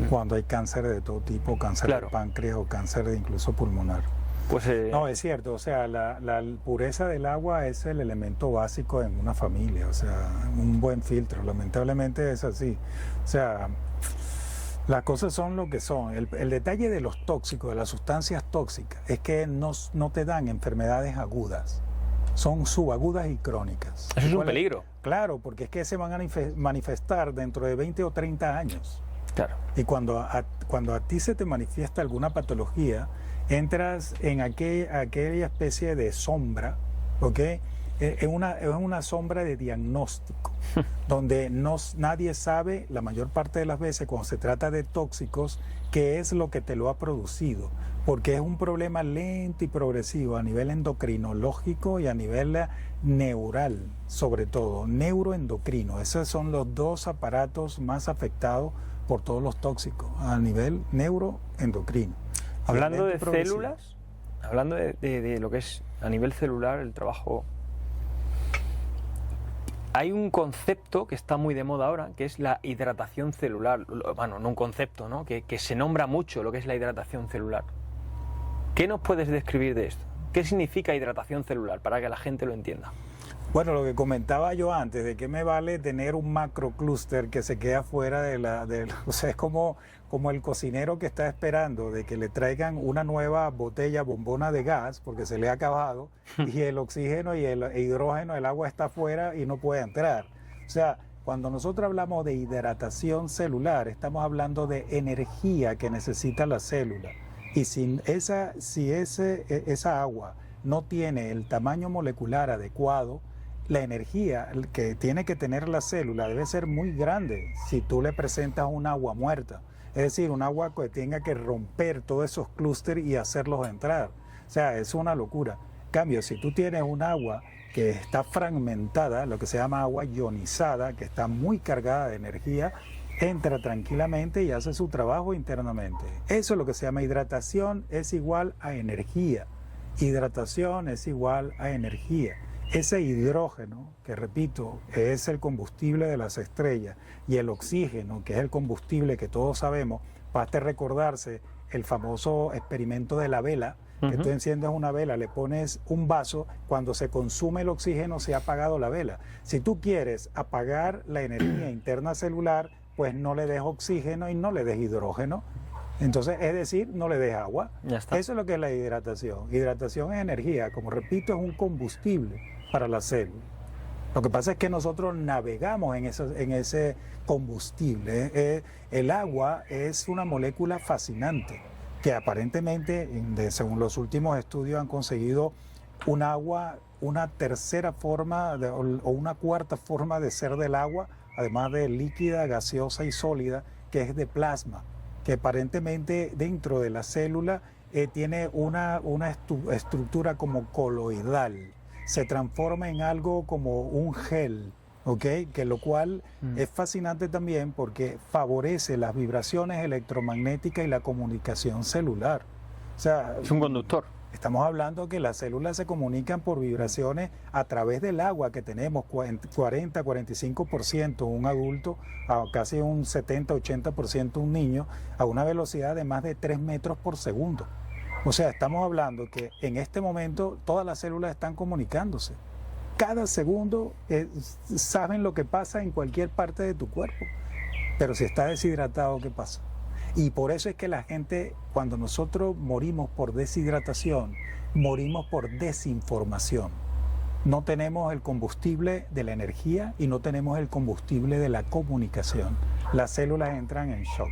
cuando hay cáncer de todo tipo, cáncer de páncreas o cáncer de incluso pulmonar. Pues, no, es cierto, o sea, la pureza del agua es el elemento básico en una familia, o sea, un buen filtro, lamentablemente es así. O sea, las cosas son lo que son. El detalle de los tóxicos, de las sustancias tóxicas, es que no te dan enfermedades agudas, son subagudas y crónicas. Eso es un peligro. Claro, porque es que se van a manifestar dentro de 20 o 30 años. Claro. Y cuando a ti se te manifiesta alguna patología, entras en aquella especie de sombra, ¿ok? Es una sombra de diagnóstico, donde nadie sabe, la mayor parte de las veces, cuando se trata de tóxicos, qué es lo que te lo ha producido, porque es un problema lento y progresivo a nivel endocrinológico y a nivel neural, sobre todo, neuroendocrino. Esos son los dos aparatos más afectados por todos los tóxicos, a nivel neuroendocrino. Hablando de células, hablando de lo que es a nivel celular el trabajo, hay un concepto que está muy de moda ahora, que es la hidratación celular. Bueno, no un concepto, ¿no? Que se nombra mucho lo que es la hidratación celular. ¿Qué nos puedes describir de esto? ¿Qué significa hidratación celular para que la gente lo entienda? Bueno, lo que comentaba yo antes, de qué me vale tener un macroclúster que se queda fuera o sea, es como el cocinero que está esperando de que le traigan una nueva botella bombona de gas porque se le ha acabado y el oxígeno y el hidrógeno, el agua está afuera y no puede entrar. O sea, cuando nosotros hablamos de hidratación celular, estamos hablando de energía que necesita la célula. Y si esa agua no tiene el tamaño molecular adecuado, la energía que tiene que tener la célula debe ser muy grande si tú le presentas un agua muerta. Es decir, un agua que tenga que romper todos esos clústeres y hacerlos entrar. O sea, es una locura. En cambio, si tú tienes un agua que está fragmentada, lo que se llama agua ionizada, que está muy cargada de energía, entra tranquilamente y hace su trabajo internamente. Eso es lo que se llama hidratación, es igual a energía. Hidratación es igual a energía. Ese hidrógeno, que repito, es el combustible de las estrellas, y el oxígeno, que es el combustible que todos sabemos, basta recordarse el famoso experimento de la vela, que tú enciendes una vela, le pones un vaso, cuando se consume el oxígeno se ha apagado la vela. Si tú quieres apagar la energía interna celular, pues no le des oxígeno y no le des hidrógeno. Entonces, es decir, no le des agua. Ya está. Eso es lo que es la hidratación. Hidratación es energía, como repito, es un combustible para la célula. Lo que pasa es que nosotros navegamos en ese combustible. El agua es una molécula fascinante, que aparentemente, según los últimos estudios, han conseguido un agua, una tercera forma o una cuarta forma de ser del agua, además de líquida, gaseosa y sólida, que es de plasma, que aparentemente dentro de la célula tiene una estructura como coloidal, se transforma en algo como un gel, ¿ok? Que lo cual es fascinante también porque favorece las vibraciones electromagnéticas y la comunicación celular. O sea, Es un conductor. estamos hablando que las células se comunican por vibraciones a través del agua que tenemos, 40-45% un adulto, a casi un 70-80% un niño, a una velocidad de más de 3 metros por segundo. O sea, estamos hablando que en este momento todas las células están comunicándose. Cada segundo saben lo que pasa en cualquier parte de tu cuerpo. Pero si está deshidratado, ¿qué pasa? Y por eso es que la gente, cuando nosotros morimos por deshidratación, morimos por desinformación. No tenemos el combustible de la energía y no tenemos el combustible de la comunicación. Las células entran en shock.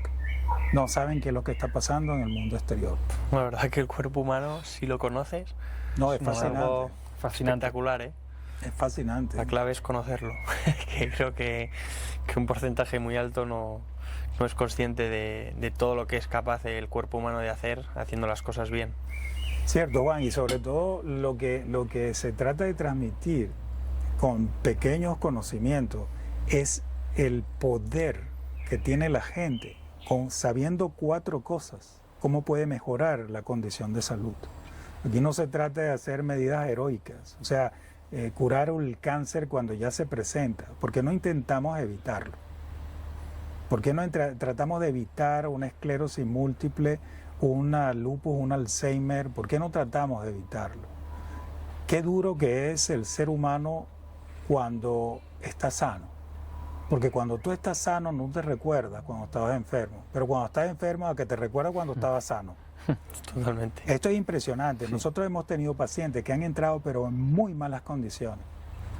No saben qué es lo que está pasando en el mundo exterior. La verdad que el cuerpo humano, si lo conoces, No, es fascinante. algo espectacular, ¿eh? Es fascinante. La clave es conocerlo. Que creo que un porcentaje muy alto no es consciente de todo lo que es capaz el cuerpo humano de hacer haciendo las cosas bien. Cierto, Juan, y sobre todo lo que se trata de transmitir con pequeños conocimientos es el poder que tiene la gente sabiendo 4 cosas, cómo puede mejorar la condición de salud. Aquí no se trata de hacer medidas heroicas, o sea, curar el cáncer cuando ya se presenta, porque no intentamos evitarlo. ¿Por qué no tratamos de evitar una esclerosis múltiple, una lupus, un Alzheimer? ¿Por qué no tratamos de evitarlo? Qué duro que es el ser humano cuando está sano. Porque cuando tú estás sano no te recuerdas cuando estabas enfermo. Pero cuando estás enfermo, a que te recuerda cuando estabas sano. Totalmente. Esto es impresionante. Sí. Nosotros hemos tenido pacientes que han entrado pero en muy malas condiciones.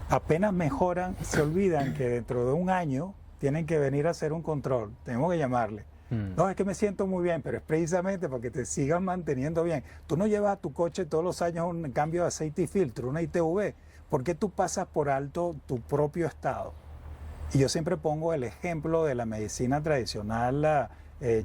Apenas mejoran, se olvidan que dentro de un año tienen que venir a hacer un control. Tenemos que llamarle. No, es que me siento muy bien, pero es precisamente para que te sigas manteniendo bien. Tú no llevas a tu coche todos los años un cambio de aceite y filtro, una ITV. ¿Por qué tú pasas por alto tu propio estado? Y yo siempre pongo el ejemplo de la medicina tradicional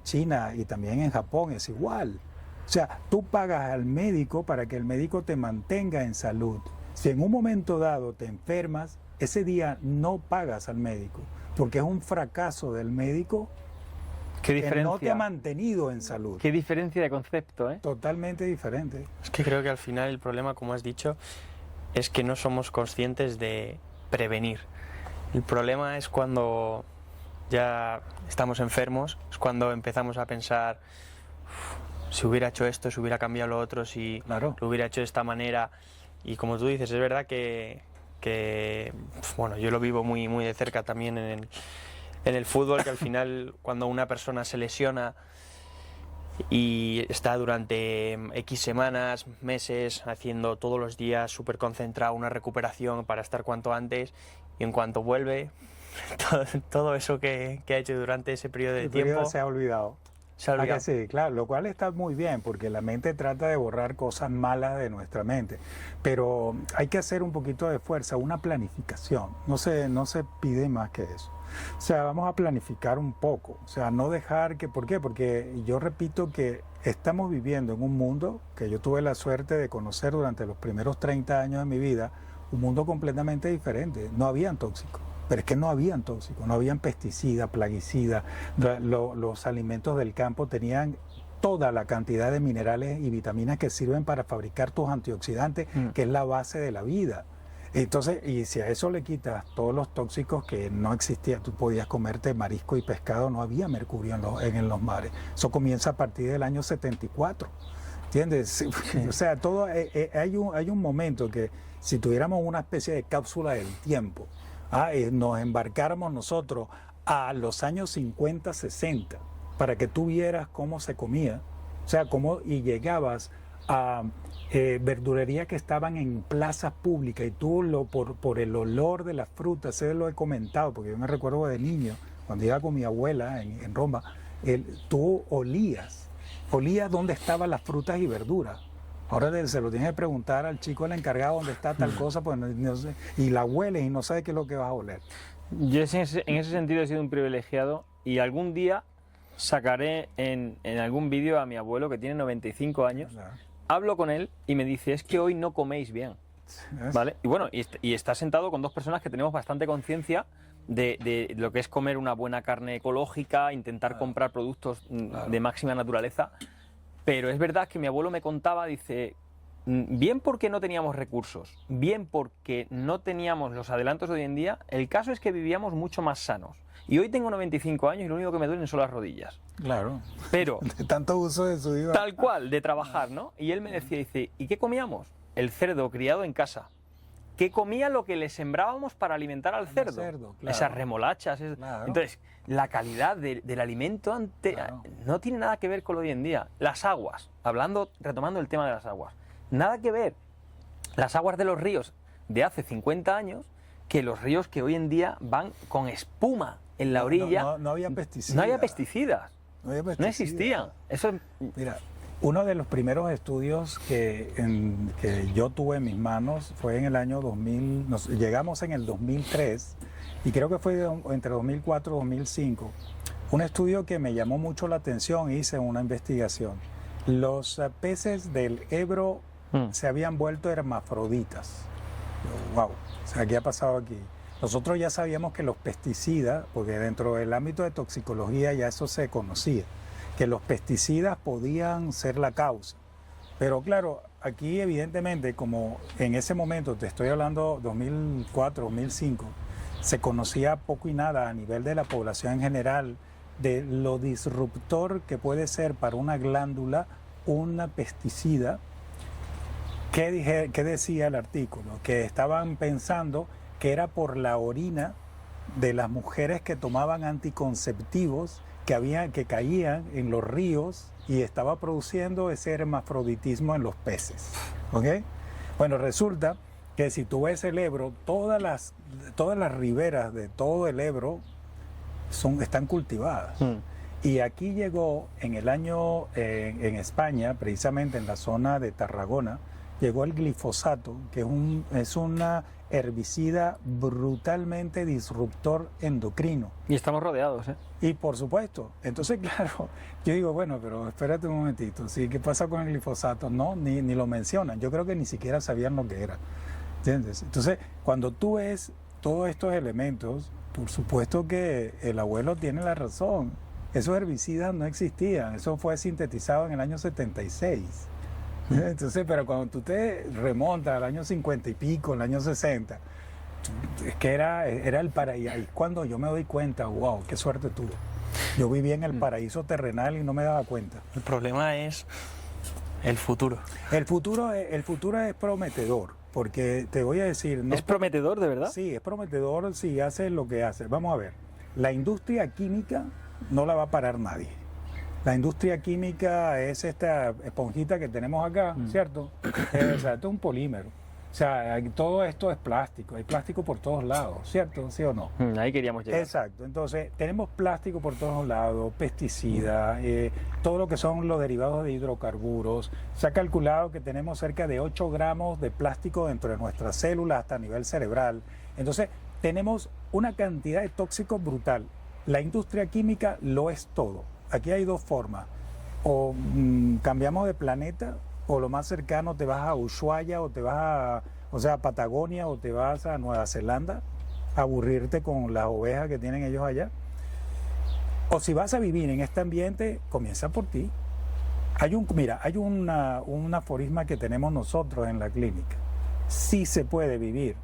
china y también en Japón, es igual. O sea, tú pagas al médico para que el médico te mantenga en salud. Si en un momento dado te enfermas, ese día no pagas al médico, porque es un fracaso del médico ¿Qué que no te ha diferencia? mantenido en salud. Qué diferencia de concepto, ¿eh? Totalmente diferente. Es que creo que al final el problema, como has dicho, es que no somos conscientes de prevenir. El problema es cuando ya estamos enfermos, es cuando empezamos a pensar, "Uf, si hubiera hecho esto, si hubiera cambiado lo otro, si Claro. lo hubiera hecho de esta manera". Y como tú dices, es verdad bueno, yo lo vivo muy, muy de cerca también en el fútbol, que al final cuando una persona se lesiona y está durante X semanas, meses, haciendo todos los días súper concentrado una recuperación para estar cuanto antes, y en cuanto vuelve, todo eso que ha hecho durante ese periodo de El tiempo periodo se ha olvidado. se ha Ah, que olvidado. sí, claro, lo cual está muy bien porque la mente trata de borrar cosas malas de nuestra mente, pero hay que hacer un poquito de fuerza, una planificación, no se pide más que eso. O sea, vamos a planificar un poco, o sea, no dejar que, ¿por qué? Porque yo repito que estamos viviendo en un mundo que yo tuve la suerte de conocer durante los primeros 30 años de mi vida, un mundo completamente diferente, no habían tóxicos. Pero es que no habían tóxicos, no habían pesticidas, plaguicidas, los alimentos del campo tenían toda la cantidad de minerales y vitaminas que sirven para fabricar tus antioxidantes, que es la base de la vida. Entonces, y si a eso le quitas todos los tóxicos que no existían, tú podías comerte marisco y pescado, no había mercurio en los mares. Eso comienza a partir del año 74. ¿Entiendes? Sí. O sea, hay un momento que si tuviéramos una especie de cápsula del tiempo, nos embarcáramos nosotros a los años 50, 60, para que tú vieras cómo se comía, o sea, y llegabas a verdulerías que estaban en plazas públicas y tú por el olor de las frutas, se lo he comentado, porque yo me recuerdo de niño, cuando iba con mi abuela en Roma, tú olías dónde estaban las frutas y verduras. Ahora se lo tienes que preguntar al chico, el encargado, dónde está tal cosa, pues no sé, y la hueles y no sabes qué es lo que vas a oler. Yo en ese sentido he sido un privilegiado y algún día sacaré en algún vídeo a mi abuelo que tiene 95 años, hablo con él y me dice, es que hoy no coméis bien, ¿vale? Y bueno, y está sentado con dos personas que tenemos bastante conciencia de lo que es comer una buena carne ecológica, intentar comprar productos de máxima naturaleza. Pero es verdad que mi abuelo me contaba, dice, bien porque no teníamos recursos, bien porque no teníamos los adelantos de hoy en día, el caso es que vivíamos mucho más sanos. Y hoy tengo 95 años y lo único que me duelen son las rodillas. Claro. Pero, de tanto uso de su vida. Tal cual, de trabajar, ¿no? Y él me decía, dice, ¿y qué comíamos? El cerdo criado en casa. ¿Qué comía lo que le sembrábamos para alimentar al cerdo? Claro. Esas remolachas. Claro. Entonces, la calidad del alimento Claro. no tiene nada que ver con lo de hoy en día. Las aguas, retomando el tema de las aguas, nada que ver. Las aguas de los ríos de hace 50 años que los ríos que hoy en día van con espuma en la orilla. No había pesticidas. No había pesticidas. No había No pesticidas. existían. Eso, Mira, uno de los primeros estudios que yo tuve en mis manos fue en el año 2000, llegamos en el 2003 y creo que fue entre 2004 y 2005. Un estudio que me llamó mucho la atención, hice una investigación. Los peces del Ebro se habían vuelto hermafroditas. Yo, wow, o sea, ¿qué ha pasado aquí? Nosotros ya sabíamos que los pesticidas, porque dentro del ámbito de toxicología ya eso se conocía, que los pesticidas podían ser la causa. Pero claro, aquí evidentemente, como en ese momento, te estoy hablando 2004, 2005, se conocía poco y nada a nivel de la población en general de lo disruptor que puede ser para una glándula una pesticida. ¿Qué decía el artículo? Que estaban pensando que era por la orina de las mujeres que tomaban anticonceptivos que caían en los ríos y estaba produciendo ese hermafroditismo en los peces. ¿Ok? Bueno, resulta que si tú ves el Ebro, todas las riberas de todo el Ebro están cultivadas. Y aquí llegó en el año, en España, precisamente en la zona de Tarragona, llegó el glifosato, que es una herbicida brutalmente disruptor endocrino. Y estamos rodeados, ¿eh? Y por supuesto, entonces claro, yo digo, bueno, pero espérate un momentito, ¿sí? ¿Qué pasa con el glifosato? No, ni lo mencionan, yo creo que ni siquiera sabían lo que era, ¿entiendes? Entonces, cuando tú ves todos estos elementos, por supuesto que el abuelo tiene la razón, esos herbicidas no existían, eso fue sintetizado en el año 76. Entonces, pero cuando tú te remontas al año 50 y pico, el año 60, es que era el paraíso. Ahí cuando yo me doy cuenta, wow, qué suerte tuve. Yo vivía en el paraíso terrenal y no me daba cuenta. El problema es el futuro. El futuro es prometedor, porque te voy a decir... ¿Es prometedor de verdad? Sí, es prometedor si haces lo que haces. Vamos a ver, la industria química no la va a parar nadie. La industria química es esta esponjita que tenemos acá, ¿cierto? O sea, esto es un polímero. O sea, todo esto es plástico, hay plástico por todos lados, ¿cierto? ¿Sí o no? Ahí queríamos llegar. Exacto, entonces tenemos plástico por todos lados, pesticidas, todo lo que son los derivados de hidrocarburos. Se ha calculado que tenemos cerca de 8 gramos de plástico dentro de nuestras células hasta a nivel cerebral. Entonces tenemos una cantidad de tóxicos brutal. La industria química lo es todo. Aquí hay dos formas, o cambiamos de planeta, o lo más cercano te vas a Ushuaia, o te vas a Patagonia, o te vas a Nueva Zelanda, a aburrirte con las ovejas que tienen ellos allá. O si vas a vivir en este ambiente, comienza por ti. Hay un aforisma que tenemos nosotros en la clínica. Sí se puede vivir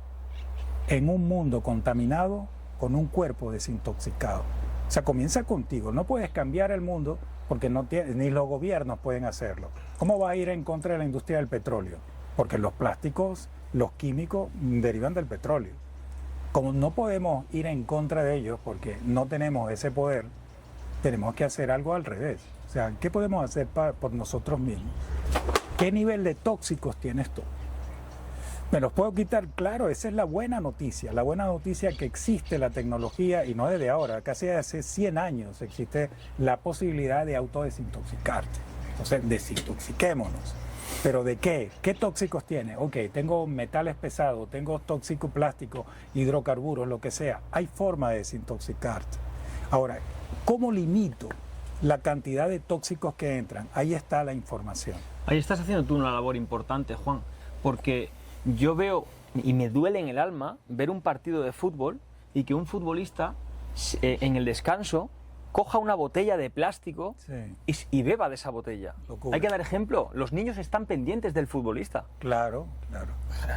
en un mundo contaminado con un cuerpo desintoxicado. O sea, comienza contigo. No puedes cambiar el mundo porque ni los gobiernos pueden hacerlo. ¿Cómo va a ir en contra de la industria del petróleo? Porque los plásticos, los químicos derivan del petróleo. Como no podemos ir en contra de ellos porque no tenemos ese poder, tenemos que hacer algo al revés. O sea, ¿qué podemos hacer por nosotros mismos? ¿Qué nivel de tóxicos tienes tú? ¿Me los puedo quitar? Claro, esa es la buena noticia. La buena noticia que existe la tecnología, y no desde ahora, casi hace 100 años existe la posibilidad de autodesintoxicarte. Entonces, desintoxiquémonos. ¿Pero de qué? ¿Qué tóxicos tiene? Ok, tengo metales pesados, tengo tóxico plástico, hidrocarburos, lo que sea. Hay forma de desintoxicarte. Ahora, ¿cómo limito la cantidad de tóxicos que entran? Ahí está la información. Ahí estás haciendo tú una labor importante, Juan, porque yo veo, y me duele en el alma, ver un partido de fútbol y que un futbolista en el descanso coja una botella de plástico y beba de esa botella. Locura. Hay que dar ejemplo. Los niños están pendientes del futbolista. Claro, claro.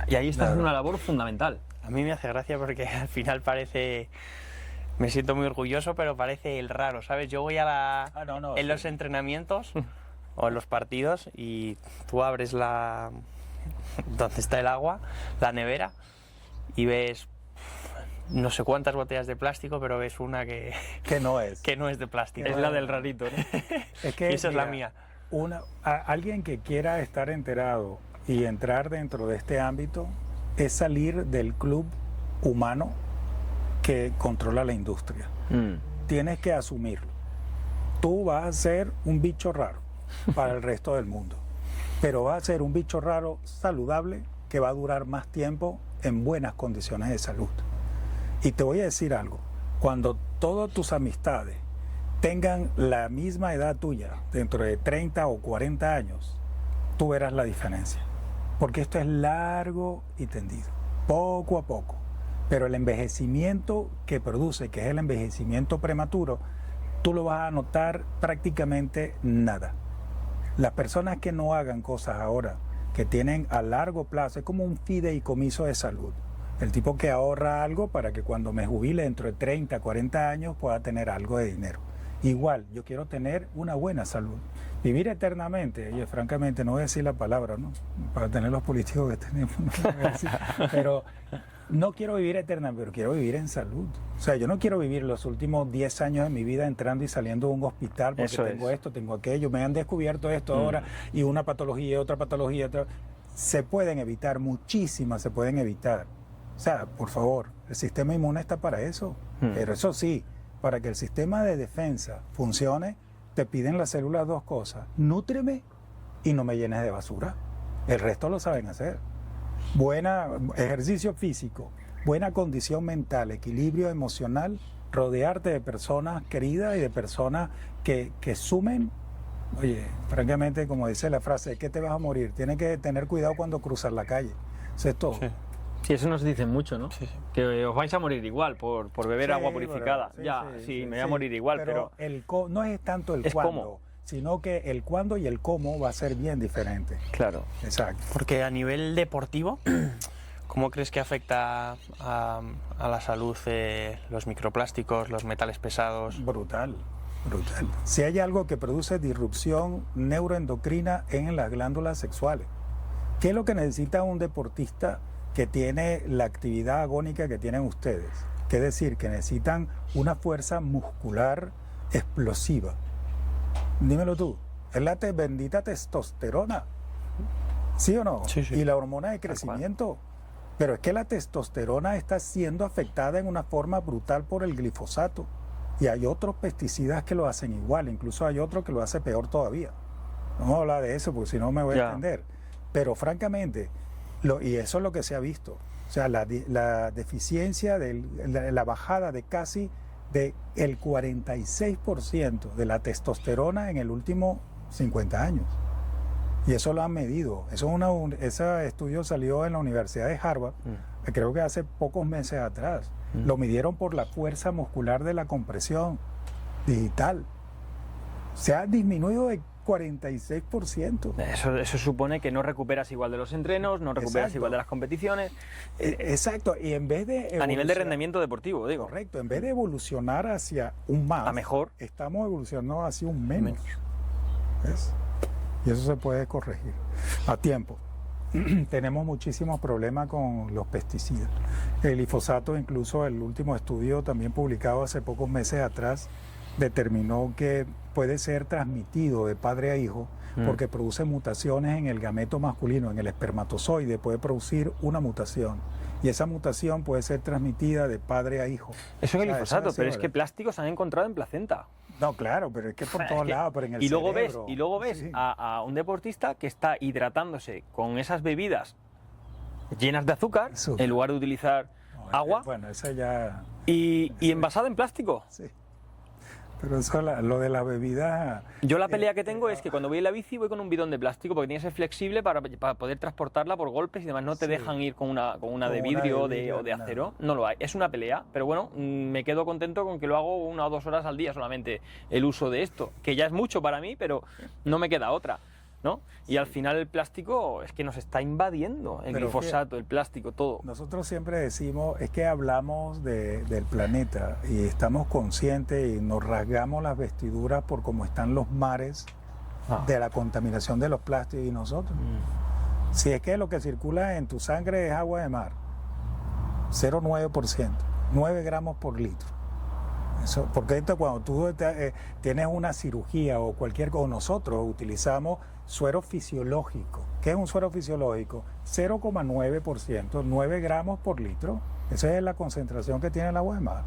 Y ahí estás haciendo una labor fundamental. A mí me hace gracia porque al final parece... Me siento muy orgulloso, pero parece el raro, ¿sabes? Yo voy en los entrenamientos o en los partidos y tú abres donde está el agua, la nevera, y ves no sé cuántas botellas de plástico, pero ves una que no es de plástico. Es la del rarito, ¿no? Es que, y esa es la mía. Alguien que quiera estar enterado y entrar dentro de este ámbito es salir del club humano que controla la industria. Tienes que asumirlo. Tú vas a ser un bicho raro para el resto del mundo, pero vas a ser un bicho raro saludable que va a durar más tiempo en buenas condiciones de salud. Y te voy a decir algo, cuando todas tus amistades tengan la misma edad tuya, dentro de 30 o 40 años, tú verás la diferencia. Porque esto es largo y tendido, poco a poco. Pero el envejecimiento que produce, que es el envejecimiento prematuro, tú lo vas a notar prácticamente nada. Las personas que no hagan cosas ahora, que tienen a largo plazo, es como un fideicomiso de salud. El tipo que ahorra algo para que cuando me jubile dentro de 30, 40 años pueda tener algo de dinero. Igual, yo quiero tener una buena salud. Vivir eternamente, yo francamente no voy a decir la palabra, ¿no? Para tener los políticos que tenemos, no voy a decir. Pero no quiero vivir eternamente, pero quiero vivir en salud. O sea, yo no quiero vivir los últimos 10 años de mi vida entrando y saliendo de un hospital porque tengo esto, tengo aquello, me han descubierto esto ahora y una patología, otra patología, otra. Se pueden evitar, muchísimas se pueden evitar. O sea, por favor, el sistema inmune está para eso. Pero eso sí, para que el sistema de defensa funcione, te piden las células dos cosas: nútreme y no me llenes de basura. El resto lo saben hacer. Ejercicio físico, buena condición mental, equilibrio emocional, rodearte de personas queridas y de personas que sumen. Oye, francamente, como dice la frase, ¿de qué te vas a morir? Tienes que tener cuidado cuando cruzas la calle. Eso es todo. Sí. Sí, eso nos dicen mucho, ¿no? Sí. Que os vais a morir igual por beber agua purificada. Sí, me voy a morir igual, pero no es tanto el es cuándo, cómo. sino que el cuándo y el cómo va a ser bien diferente. Claro. Exacto. Porque a nivel deportivo, ¿cómo crees que afecta a la salud los microplásticos, los metales pesados? Brutal. Si hay algo que produce disrupción neuroendocrina en las glándulas sexuales, ¿qué es lo que necesita un deportista que tiene la actividad agónica que tienen ustedes? Que es decir, que necesitan una fuerza muscular explosiva. Dímelo tú, es la bendita testosterona, ¿sí o no? Sí. Y la hormona de crecimiento. Pero es que la testosterona está siendo afectada en una forma brutal por el glifosato. Y hay otros pesticidas que lo hacen igual, incluso hay otro que lo hace peor todavía. No vamos a hablar de eso porque si no me voy a extender. Pero francamente, y eso es lo que se ha visto. O sea, la deficiencia, la bajada de casi el 46% de la testosterona en el último 50 años. Y eso lo han medido. Ese estudio salió en la Universidad de Harvard, creo que hace pocos meses atrás. Lo midieron por la fuerza muscular de la compresión digital. Se ha disminuido de 46%. Eso supone que no recuperas igual de los entrenos, no recuperas igual de las competiciones. Exacto, y en vez de a nivel de rendimiento deportivo, digo. Correcto, en vez de evolucionar hacia un más, a mejor, estamos evolucionando hacia un menos. ¿Ves? Y eso se puede corregir a tiempo. Tenemos muchísimos problemas con los pesticidas. El glifosato, incluso el último estudio también publicado hace pocos meses atrás, determinó que puede ser transmitido de padre a hijo porque produce mutaciones en el gameto masculino, en el espermatozoide, puede producir una mutación. Y esa mutación puede ser transmitida de padre a hijo. Eso es el glifosato, pero es que plásticos se han encontrado en placenta. No, claro, pero es que por todos lados, pero en el cerebro. Y luego ves sí. a un deportista que está hidratándose con esas bebidas llenas de azúcar, en lugar de utilizar agua. Bueno, esa ya... Y envasado en plástico. Sí. Pero eso, lo de la bebida... Yo la pelea que tengo es que cuando voy en la bici voy con un bidón de plástico porque tiene que ser flexible para poder transportarla por golpes y demás. No te dejan ir con una de vidrio o de acero. No lo hay. Es una pelea, pero bueno, me quedo contento con que lo hago 1 o 2 horas al día solamente el uso de esto, que ya es mucho para mí, pero no me queda otra, ¿no? Y al final el plástico es que nos está invadiendo, el glifosato, el plástico, todo. Nosotros siempre decimos, es que hablamos del planeta y estamos conscientes y nos rasgamos las vestiduras por cómo están los mares de la contaminación de los plásticos y nosotros. Si es que lo que circula en tu sangre es agua de mar, 0,9%, 9 gramos por litro. Eso, porque cuando tú tienes una cirugía o nosotros utilizamos suero fisiológico. ¿Qué es un suero fisiológico? 0,9%, 9 gramos por litro. Esa es la concentración que tiene el agua de mar.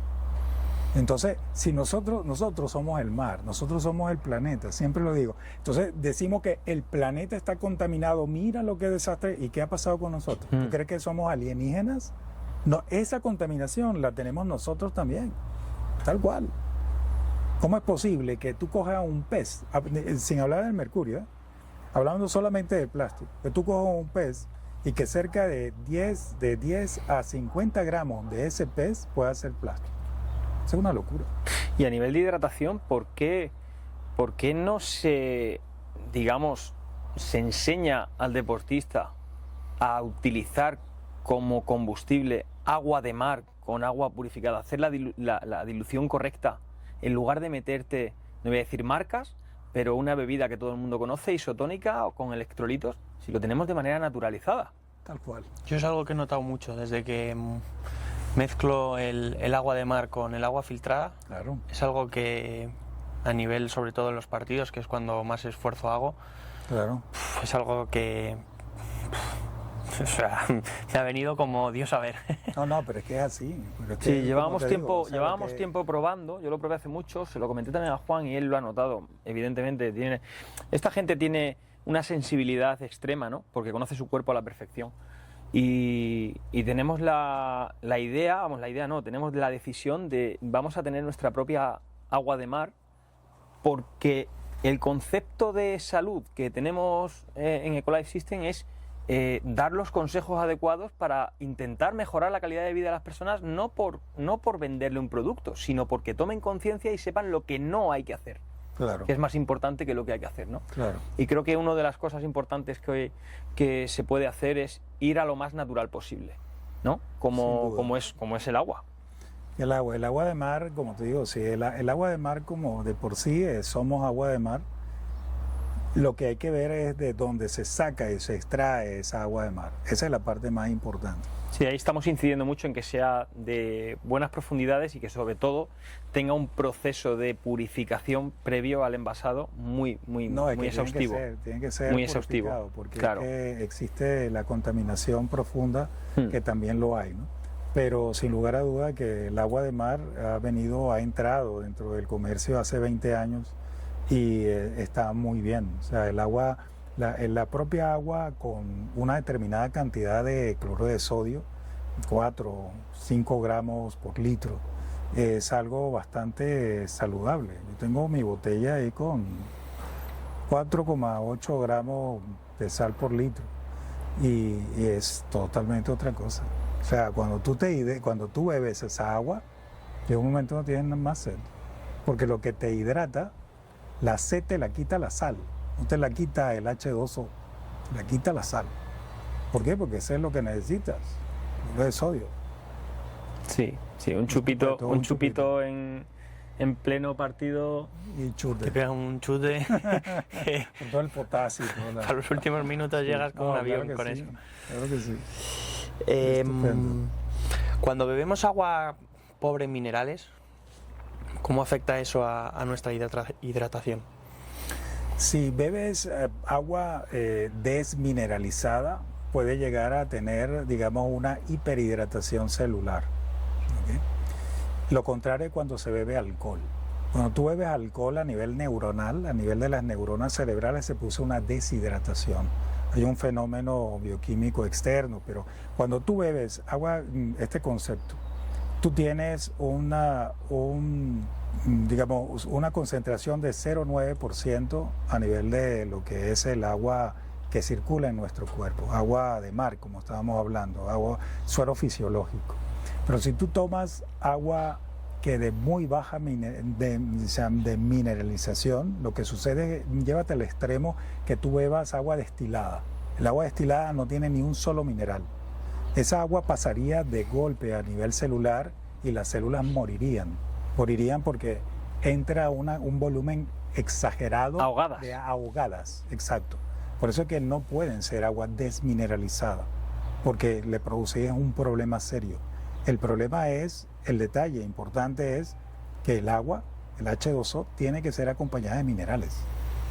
Entonces, si nosotros somos el mar, nosotros somos el planeta, siempre lo digo. Entonces, decimos que el planeta está contaminado, mira lo que desastre, ¿y qué ha pasado con nosotros? ¿Tú crees que somos alienígenas? No, esa contaminación la tenemos nosotros también. Tal cual. ¿Cómo es posible que tú cojas un pez, sin hablar del mercurio, hablando solamente del plástico, que tú cojas un pez y que cerca de 10 a 50 gramos de ese pez pueda ser plástico? Eso es una locura. Y a nivel de hidratación, ¿por qué no se enseña al deportista a utilizar como combustible agua de mar con agua purificada, hacer la dilución correcta, en lugar de meterte, no voy a decir marcas, pero una bebida que todo el mundo conoce, isotónica o con electrolitos, si lo tenemos de manera naturalizada? Tal cual. Yo es algo que he notado mucho desde que mezclo el agua de mar con el agua filtrada. Claro. Es algo que a nivel, sobre todo en los partidos, que es cuando más esfuerzo hago, claro, es algo que O sea, me ha venido como Dios a ver. No, pero es que es así. Pero es que, Sí, como llevábamos te tiempo, digo, o sea, llevábamos que- tiempo probando, yo lo probé hace mucho, se lo comenté también a Juan y él lo ha notado, evidentemente. Esta gente tiene una sensibilidad extrema, ¿no? Porque conoce su cuerpo a la perfección. Y tenemos la idea, vamos, la idea no, tenemos la decisión de vamos a tener nuestra propia agua de mar, porque el concepto de salud que tenemos en Ecolife System es dar los consejos adecuados para intentar mejorar la calidad de vida de las personas, no por venderle un producto, sino porque tomen conciencia y sepan lo que no hay que hacer, Claro, que es más importante que lo que hay que hacer, ¿no? claro. Y creo que una de las cosas importantes que se puede hacer es ir a lo más natural posible, ¿no? Sin duda. Como es el agua. El agua de mar, como te digo, sí, el agua de mar como de por sí somos agua de mar. Lo que hay que ver es de dónde se saca y se extrae esa agua de mar. Esa es la parte más importante. Sí, ahí estamos incidiendo mucho en que sea de buenas profundidades y que sobre todo tenga un proceso de purificación previo al envasado muy No, es muy que exhaustivo. tiene que ser Muy exhaustivo, purificado, porque claro. es que existe la contaminación profunda, Hmm. que también lo hay, ¿no? Pero sin lugar a duda que el agua de mar ha entrado dentro del comercio hace 20 años y está muy bien. O sea, el agua, la propia agua con una determinada cantidad de cloruro de sodio, 4 o 5 gramos por litro, es algo bastante saludable. Yo tengo mi botella ahí con 4,8 gramos de sal por litro y es totalmente otra cosa. O sea, cuando tú bebes esa agua, de un momento no tienes más sed, porque lo que te hidrata, la sed te la quita la sal, no te la quita el H2O, te la quita la sal. ¿Por qué? Porque eso es lo que necesitas, lo de sodio. Sí, un chupito, supuesto, un un chupito en pleno partido. Y Te chute, pegas un chute. con todo el potasio. A los últimos minutos llegas con un avión claro con que sí, eso. Claro que sí. Em, Estupendo. Cuando bebemos agua pobre en minerales, ¿cómo afecta eso a nuestra hidratación? Si bebes agua desmineralizada, puede llegar a tener, digamos, una hiperhidratación celular. ¿Ok? Lo contrario es cuando se bebe alcohol. Cuando tú bebes alcohol a nivel neuronal, a nivel de las neuronas cerebrales, se puso una deshidratación. Hay un fenómeno bioquímico externo, pero cuando tú bebes agua, este concepto, tú tienes digamos, una concentración de 0,9% a nivel de lo que es el agua que circula en nuestro cuerpo, agua de mar, como estábamos hablando, suero fisiológico. Pero si tú tomas agua que de muy baja de mineralización, lo que sucede es, llévate al extremo que tú bebas agua destilada. El agua destilada no tiene ni un solo mineral. Esa agua pasaría de golpe a nivel celular y las células morirían. Morirían porque entra un volumen exagerado Ahogadas. de ahogadas, exacto. Por eso es que no pueden ser agua desmineralizada, porque le produce un problema serio. El problema es, el detalle importante es que el agua, el H2O, tiene que ser acompañada de minerales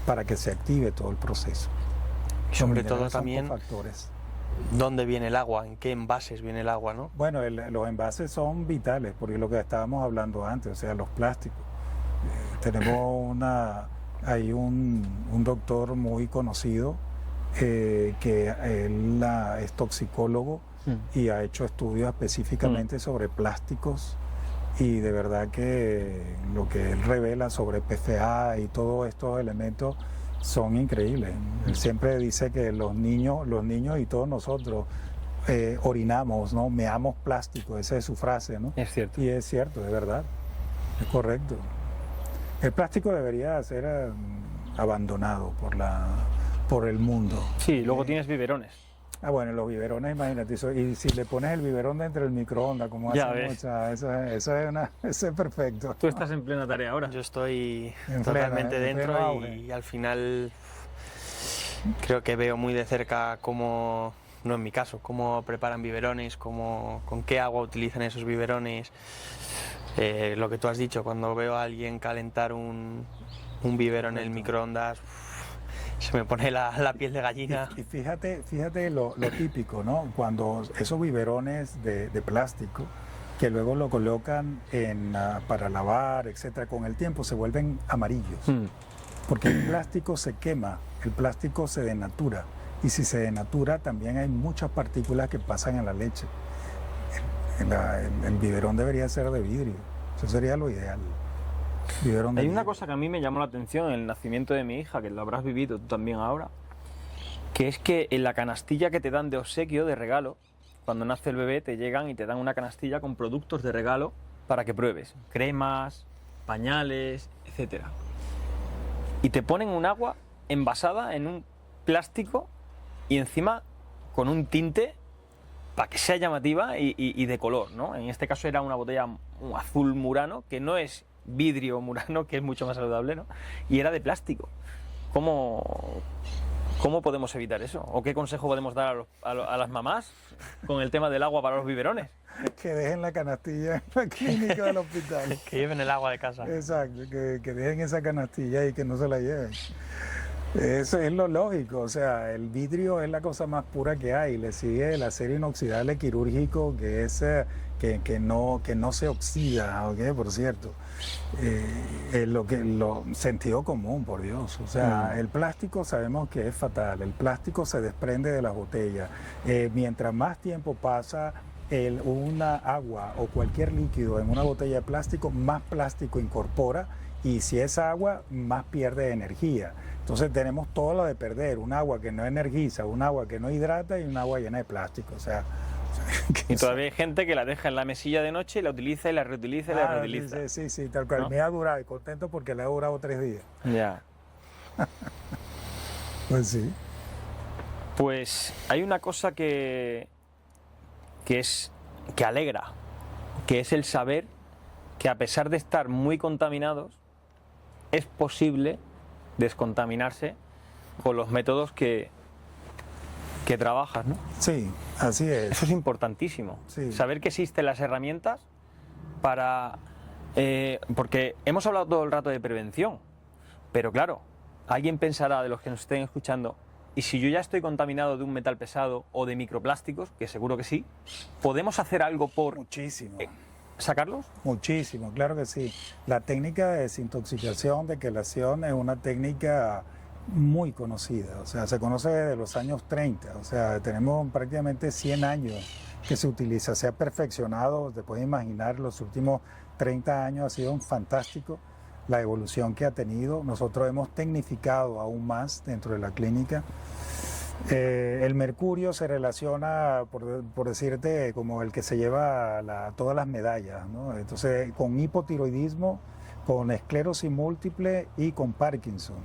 para que se active todo el proceso. Sobre Los todo minerales son también, cofactores. ¿dónde viene el agua? ¿En qué envases viene el agua, no? Bueno, los envases son vitales, porque lo que estábamos hablando antes, o sea, los plásticos. Tenemos hay un doctor muy conocido que él es toxicólogo y ha hecho estudios específicamente sobre plásticos y de verdad que lo que él revela sobre PFA y todos estos elementos son increíbles. Él siempre dice que los niños y todos nosotros orinamos, ¿no? Meamos plástico, esa es su frase, ¿no? Es cierto. Y es cierto, de verdad, es correcto. El plástico debería ser abandonado por el mundo. Sí, luego tienes biberones. Bueno, los biberones, imagínate, y si le pones el biberón dentro del microondas, como Ya hacen ves. muchas, eso es perfecto. Tú estás en plena tarea ahora. Yo estoy En totalmente pleno dentro auge. y al final creo que veo muy de cerca cómo, no en mi caso, cómo preparan biberones, con qué agua utilizan esos biberones. Lo que tú has dicho, cuando veo a alguien calentar un biberón en el microondas, Se me pone la piel de gallina. Y fíjate lo típico, ¿no? Cuando esos biberones de plástico, que luego lo colocan para lavar, etcétera, con el tiempo se vuelven amarillos. Porque el plástico se quema, el plástico se denatura. Y si se denatura, también hay muchas partículas que pasan en la leche. El biberón debería ser de vidrio. Eso sería lo ideal. Biberón de Hay una vidrio. cosa que a mí me llamó la atención en el nacimiento de mi hija, que lo habrás vivido tú también ahora, que es que en la canastilla que te dan de obsequio, de regalo, cuando nace el bebé te llegan y te dan una canastilla con productos de regalo para que pruebes. Cremas, pañales, etc. Y te ponen un agua envasada en un plástico y encima con un tinte para que sea llamativa y de color, ¿no? En este caso era una botella un azul Murano, que no es vidrio Murano, que es mucho más saludable, ¿no? Y era de plástico. ¿Cómo podemos evitar eso? ¿O qué consejo podemos dar a las mamás con el tema del agua para los biberones? Que dejen la canastilla en la clínica del hospital. Que lleven el agua de casa. Exacto, que dejen esa canastilla y que no se la lleven. Eso es lo lógico, o sea, el vidrio es la cosa más pura que hay, le sigue el acero inoxidable quirúrgico, que es que no se oxida, ¿ok? Por cierto, lo sentido común, por Dios, o sea, el plástico sabemos que es fatal, el plástico se desprende de las botellas, mientras más tiempo pasa una agua o cualquier líquido en una botella de plástico, más plástico incorpora, y si es agua, más pierde energía. Entonces tenemos todo lo de perder, un agua que no energiza, un agua que no hidrata y un agua llena de plástico. O sea, y todavía hay gente que la deja en la mesilla de noche y la utiliza y la reutiliza y la reutiliza. Sí, tal cual. ¿No? Me ha durado y contento porque le ha durado 3 días. Ya. Pues sí. Pues hay una cosa que alegra, que es el saber que a pesar de estar muy contaminados, es posible descontaminarse con los métodos que trabajas, ¿no? Sí, así es. Eso es importantísimo. Sí. Saber que existen las herramientas para... porque hemos hablado todo el rato de prevención, pero claro, alguien pensará de los que nos estén escuchando, ¿y si yo ya estoy contaminado de un metal pesado o de microplásticos? Que seguro que sí. ¿Podemos hacer algo por Muchísimo. sacarlos? Muchísimo, claro que sí. La técnica de desintoxicación, de quelación, es una técnica muy conocida, o sea, se conoce desde los años 30, o sea, tenemos prácticamente 100 años que se utiliza, se ha perfeccionado, te puedes imaginar, los últimos 30 años ha sido fantástico la evolución que ha tenido, nosotros hemos tecnificado aún más dentro de la clínica. El mercurio se relaciona, por decirte, como el que se lleva todas las medallas, ¿no? Entonces, con hipotiroidismo, con esclerosis múltiple y con Parkinson.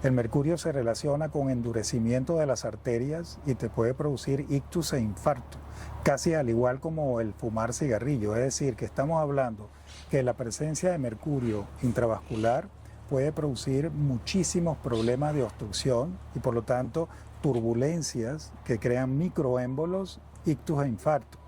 El mercurio se relaciona con endurecimiento de las arterias y te puede producir ictus e infarto, casi al igual como el fumar cigarrillo. Es decir, que estamos hablando que la presencia de mercurio intravascular puede producir muchísimos problemas de obstrucción y por lo tanto turbulencias que crean microémbolos, ictus e infarto.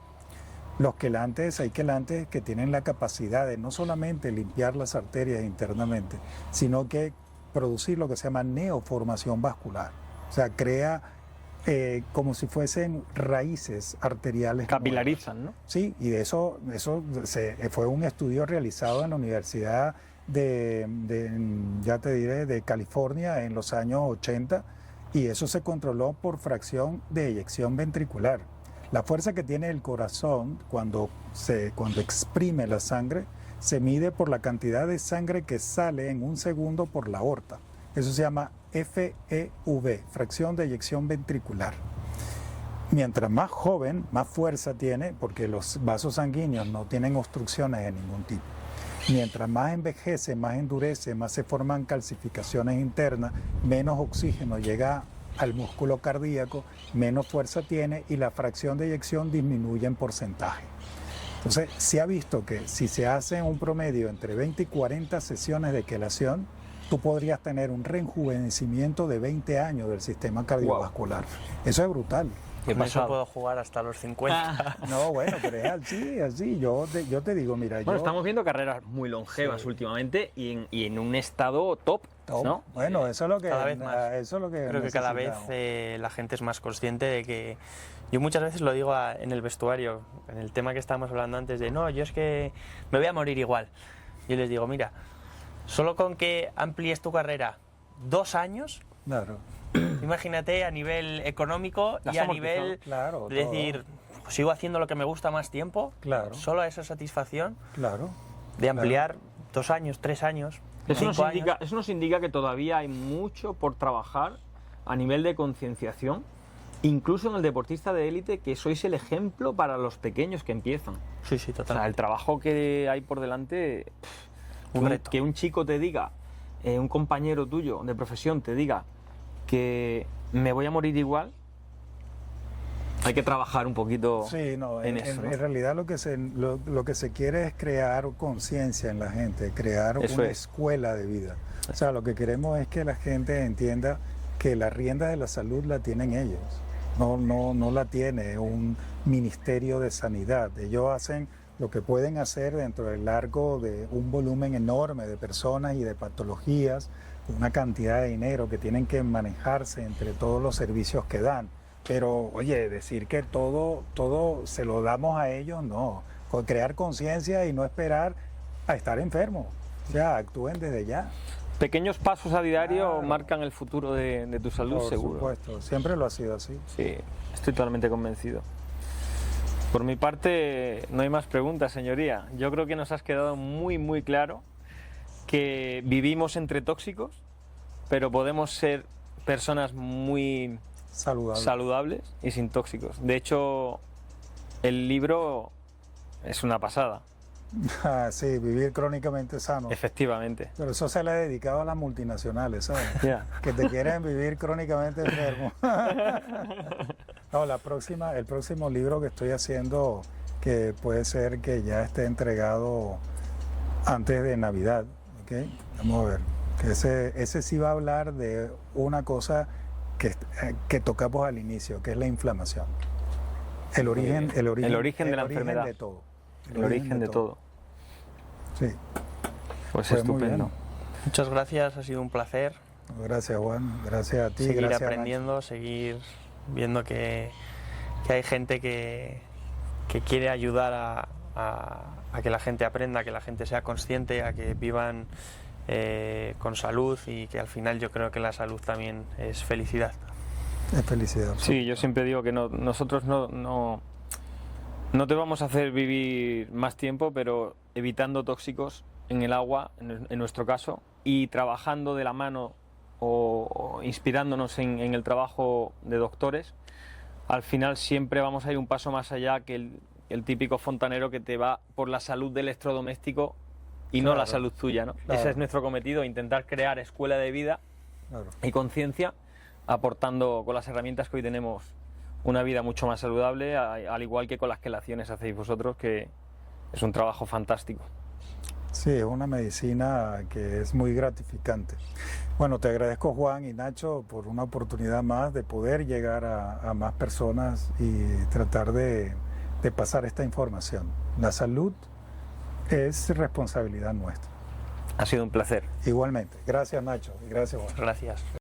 Los quelantes, hay quelantes que tienen la capacidad de no solamente limpiar las arterias internamente, sino que producir lo que se llama neoformación vascular. O sea, crea como si fuesen raíces arteriales. Capilarizan, ¿no? Sí, y de eso fue un estudio realizado en la Universidad de California en los años 80, y eso se controló por fracción de eyección ventricular. La fuerza que tiene el corazón cuando exprime la sangre se mide por la cantidad de sangre que sale en un segundo por la aorta. Eso se llama FEV, fracción de eyección ventricular. Mientras más joven, más fuerza tiene, porque los vasos sanguíneos no tienen obstrucciones de ningún tipo. Mientras más envejece, más endurece, más se forman calcificaciones internas, menos oxígeno llega al músculo cardíaco, menos fuerza tiene y la fracción de eyección disminuye en porcentaje. Entonces, se ha visto que si se hace un promedio entre 20 y 40 sesiones de quelación, tú podrías tener un rejuvenecimiento de 20 años del sistema cardiovascular. Eso es brutal. Con eso puedo jugar hasta los 50. No, bueno, pero es así. Yo te digo, mira, Bueno, estamos viendo carreras muy longevas últimamente y en un estado top, ¿no? Bueno, eso es lo que... Cada vez más. Eso es lo que Creo que cada vez necesitamos. la gente es más consciente de que... Yo muchas veces lo digo en el vestuario, en el tema que estábamos hablando antes de no, yo es que me voy a morir igual. Yo les digo, mira, solo con que amplíes tu carrera 2 años, Claro. imagínate a nivel económico Las y a amortizado. nivel Claro, de decir, pues sigo haciendo lo que me gusta más tiempo, Claro. solo esa satisfacción Claro. de ampliar 2 años, 3 años, Eso 5 años. eso nos indica que todavía hay mucho por trabajar a nivel de concienciación, incluso en el deportista de élite, que sois el ejemplo para los pequeños que empiezan. Sí, sí, O sea, total. el trabajo que hay por delante, Un reto. que un chico te diga, un compañero tuyo de profesión te diga que me voy a morir igual, hay que trabajar un poquito Sí, no, en eso, ¿no? en realidad lo que se quiere es crear conciencia en la gente, crear Eso una es. escuela de vida. O sea, lo que queremos es que la gente entienda que la rienda de la salud la tienen ellos, no la tiene un ministerio de sanidad. Ellos hacen lo que pueden hacer dentro del largo de un volumen enorme de personas y de patologías, una cantidad de dinero que tienen que manejarse entre todos los servicios que dan. Pero, oye, decir que todo se lo damos a ellos, no. Crear conciencia y no esperar a estar enfermos. O sea, actúen desde ya. Pequeños pasos a diario Claro. marcan el futuro de tu salud, Por seguro. supuesto, siempre lo ha sido así. Sí, estoy totalmente convencido. Por mi parte, no hay más preguntas, señoría. Yo creo que nos has quedado muy, muy claro que vivimos entre tóxicos, pero podemos ser personas muy Saludable. saludables y sin tóxicos. De hecho, el libro es una pasada, Ah, sí, vivir crónicamente sano. efectivamente. Pero eso se le ha dedicado a las multinacionales, ¿sabes? Ya. Que te quieren vivir crónicamente enfermo. No, el próximo libro que estoy haciendo, que puede ser que ya esté entregado antes de Navidad, ¿ok? Vamos a ver. Que ese sí va a hablar de una cosa que tocamos al inicio, que es la inflamación. El origen El origen de la enfermedad. de todo. El origen de todo. Sí. Pues Pues muy estupendo. bien. Muchas gracias, ha sido un placer Gracias, Juan. Gracias a ti. seguir gracias, aprendiendo, seguir viendo que hay gente que quiere ayudar a que la gente aprenda, a que la gente sea consciente, a que vivan con salud y que al final yo creo que la salud también es felicidad. Nacho. Es felicidad. Sí, yo siempre digo que nosotros no te vamos a hacer vivir más tiempo, pero evitando tóxicos en el agua, en nuestro caso, y trabajando de la mano o inspirándonos en el trabajo de doctores, al final siempre vamos a ir un paso más allá que el típico fontanero que te va por la salud del electrodoméstico y no Claro. la salud tuya, ¿no? Claro. Ese es nuestro cometido, intentar crear escuela de vida Claro. y conciencia, aportando con las herramientas que hoy tenemos una vida mucho más saludable, al igual que con las quelaciones hacéis vosotros, que es un trabajo fantástico. Sí, es una medicina que es muy gratificante. Bueno, te agradezco, Juan y Nacho, por una oportunidad más de poder llegar a más personas y tratar de pasar esta información. La salud es responsabilidad nuestra. Ha sido un placer. Igualmente. Gracias, Nacho. Y gracias, Juan. Gracias.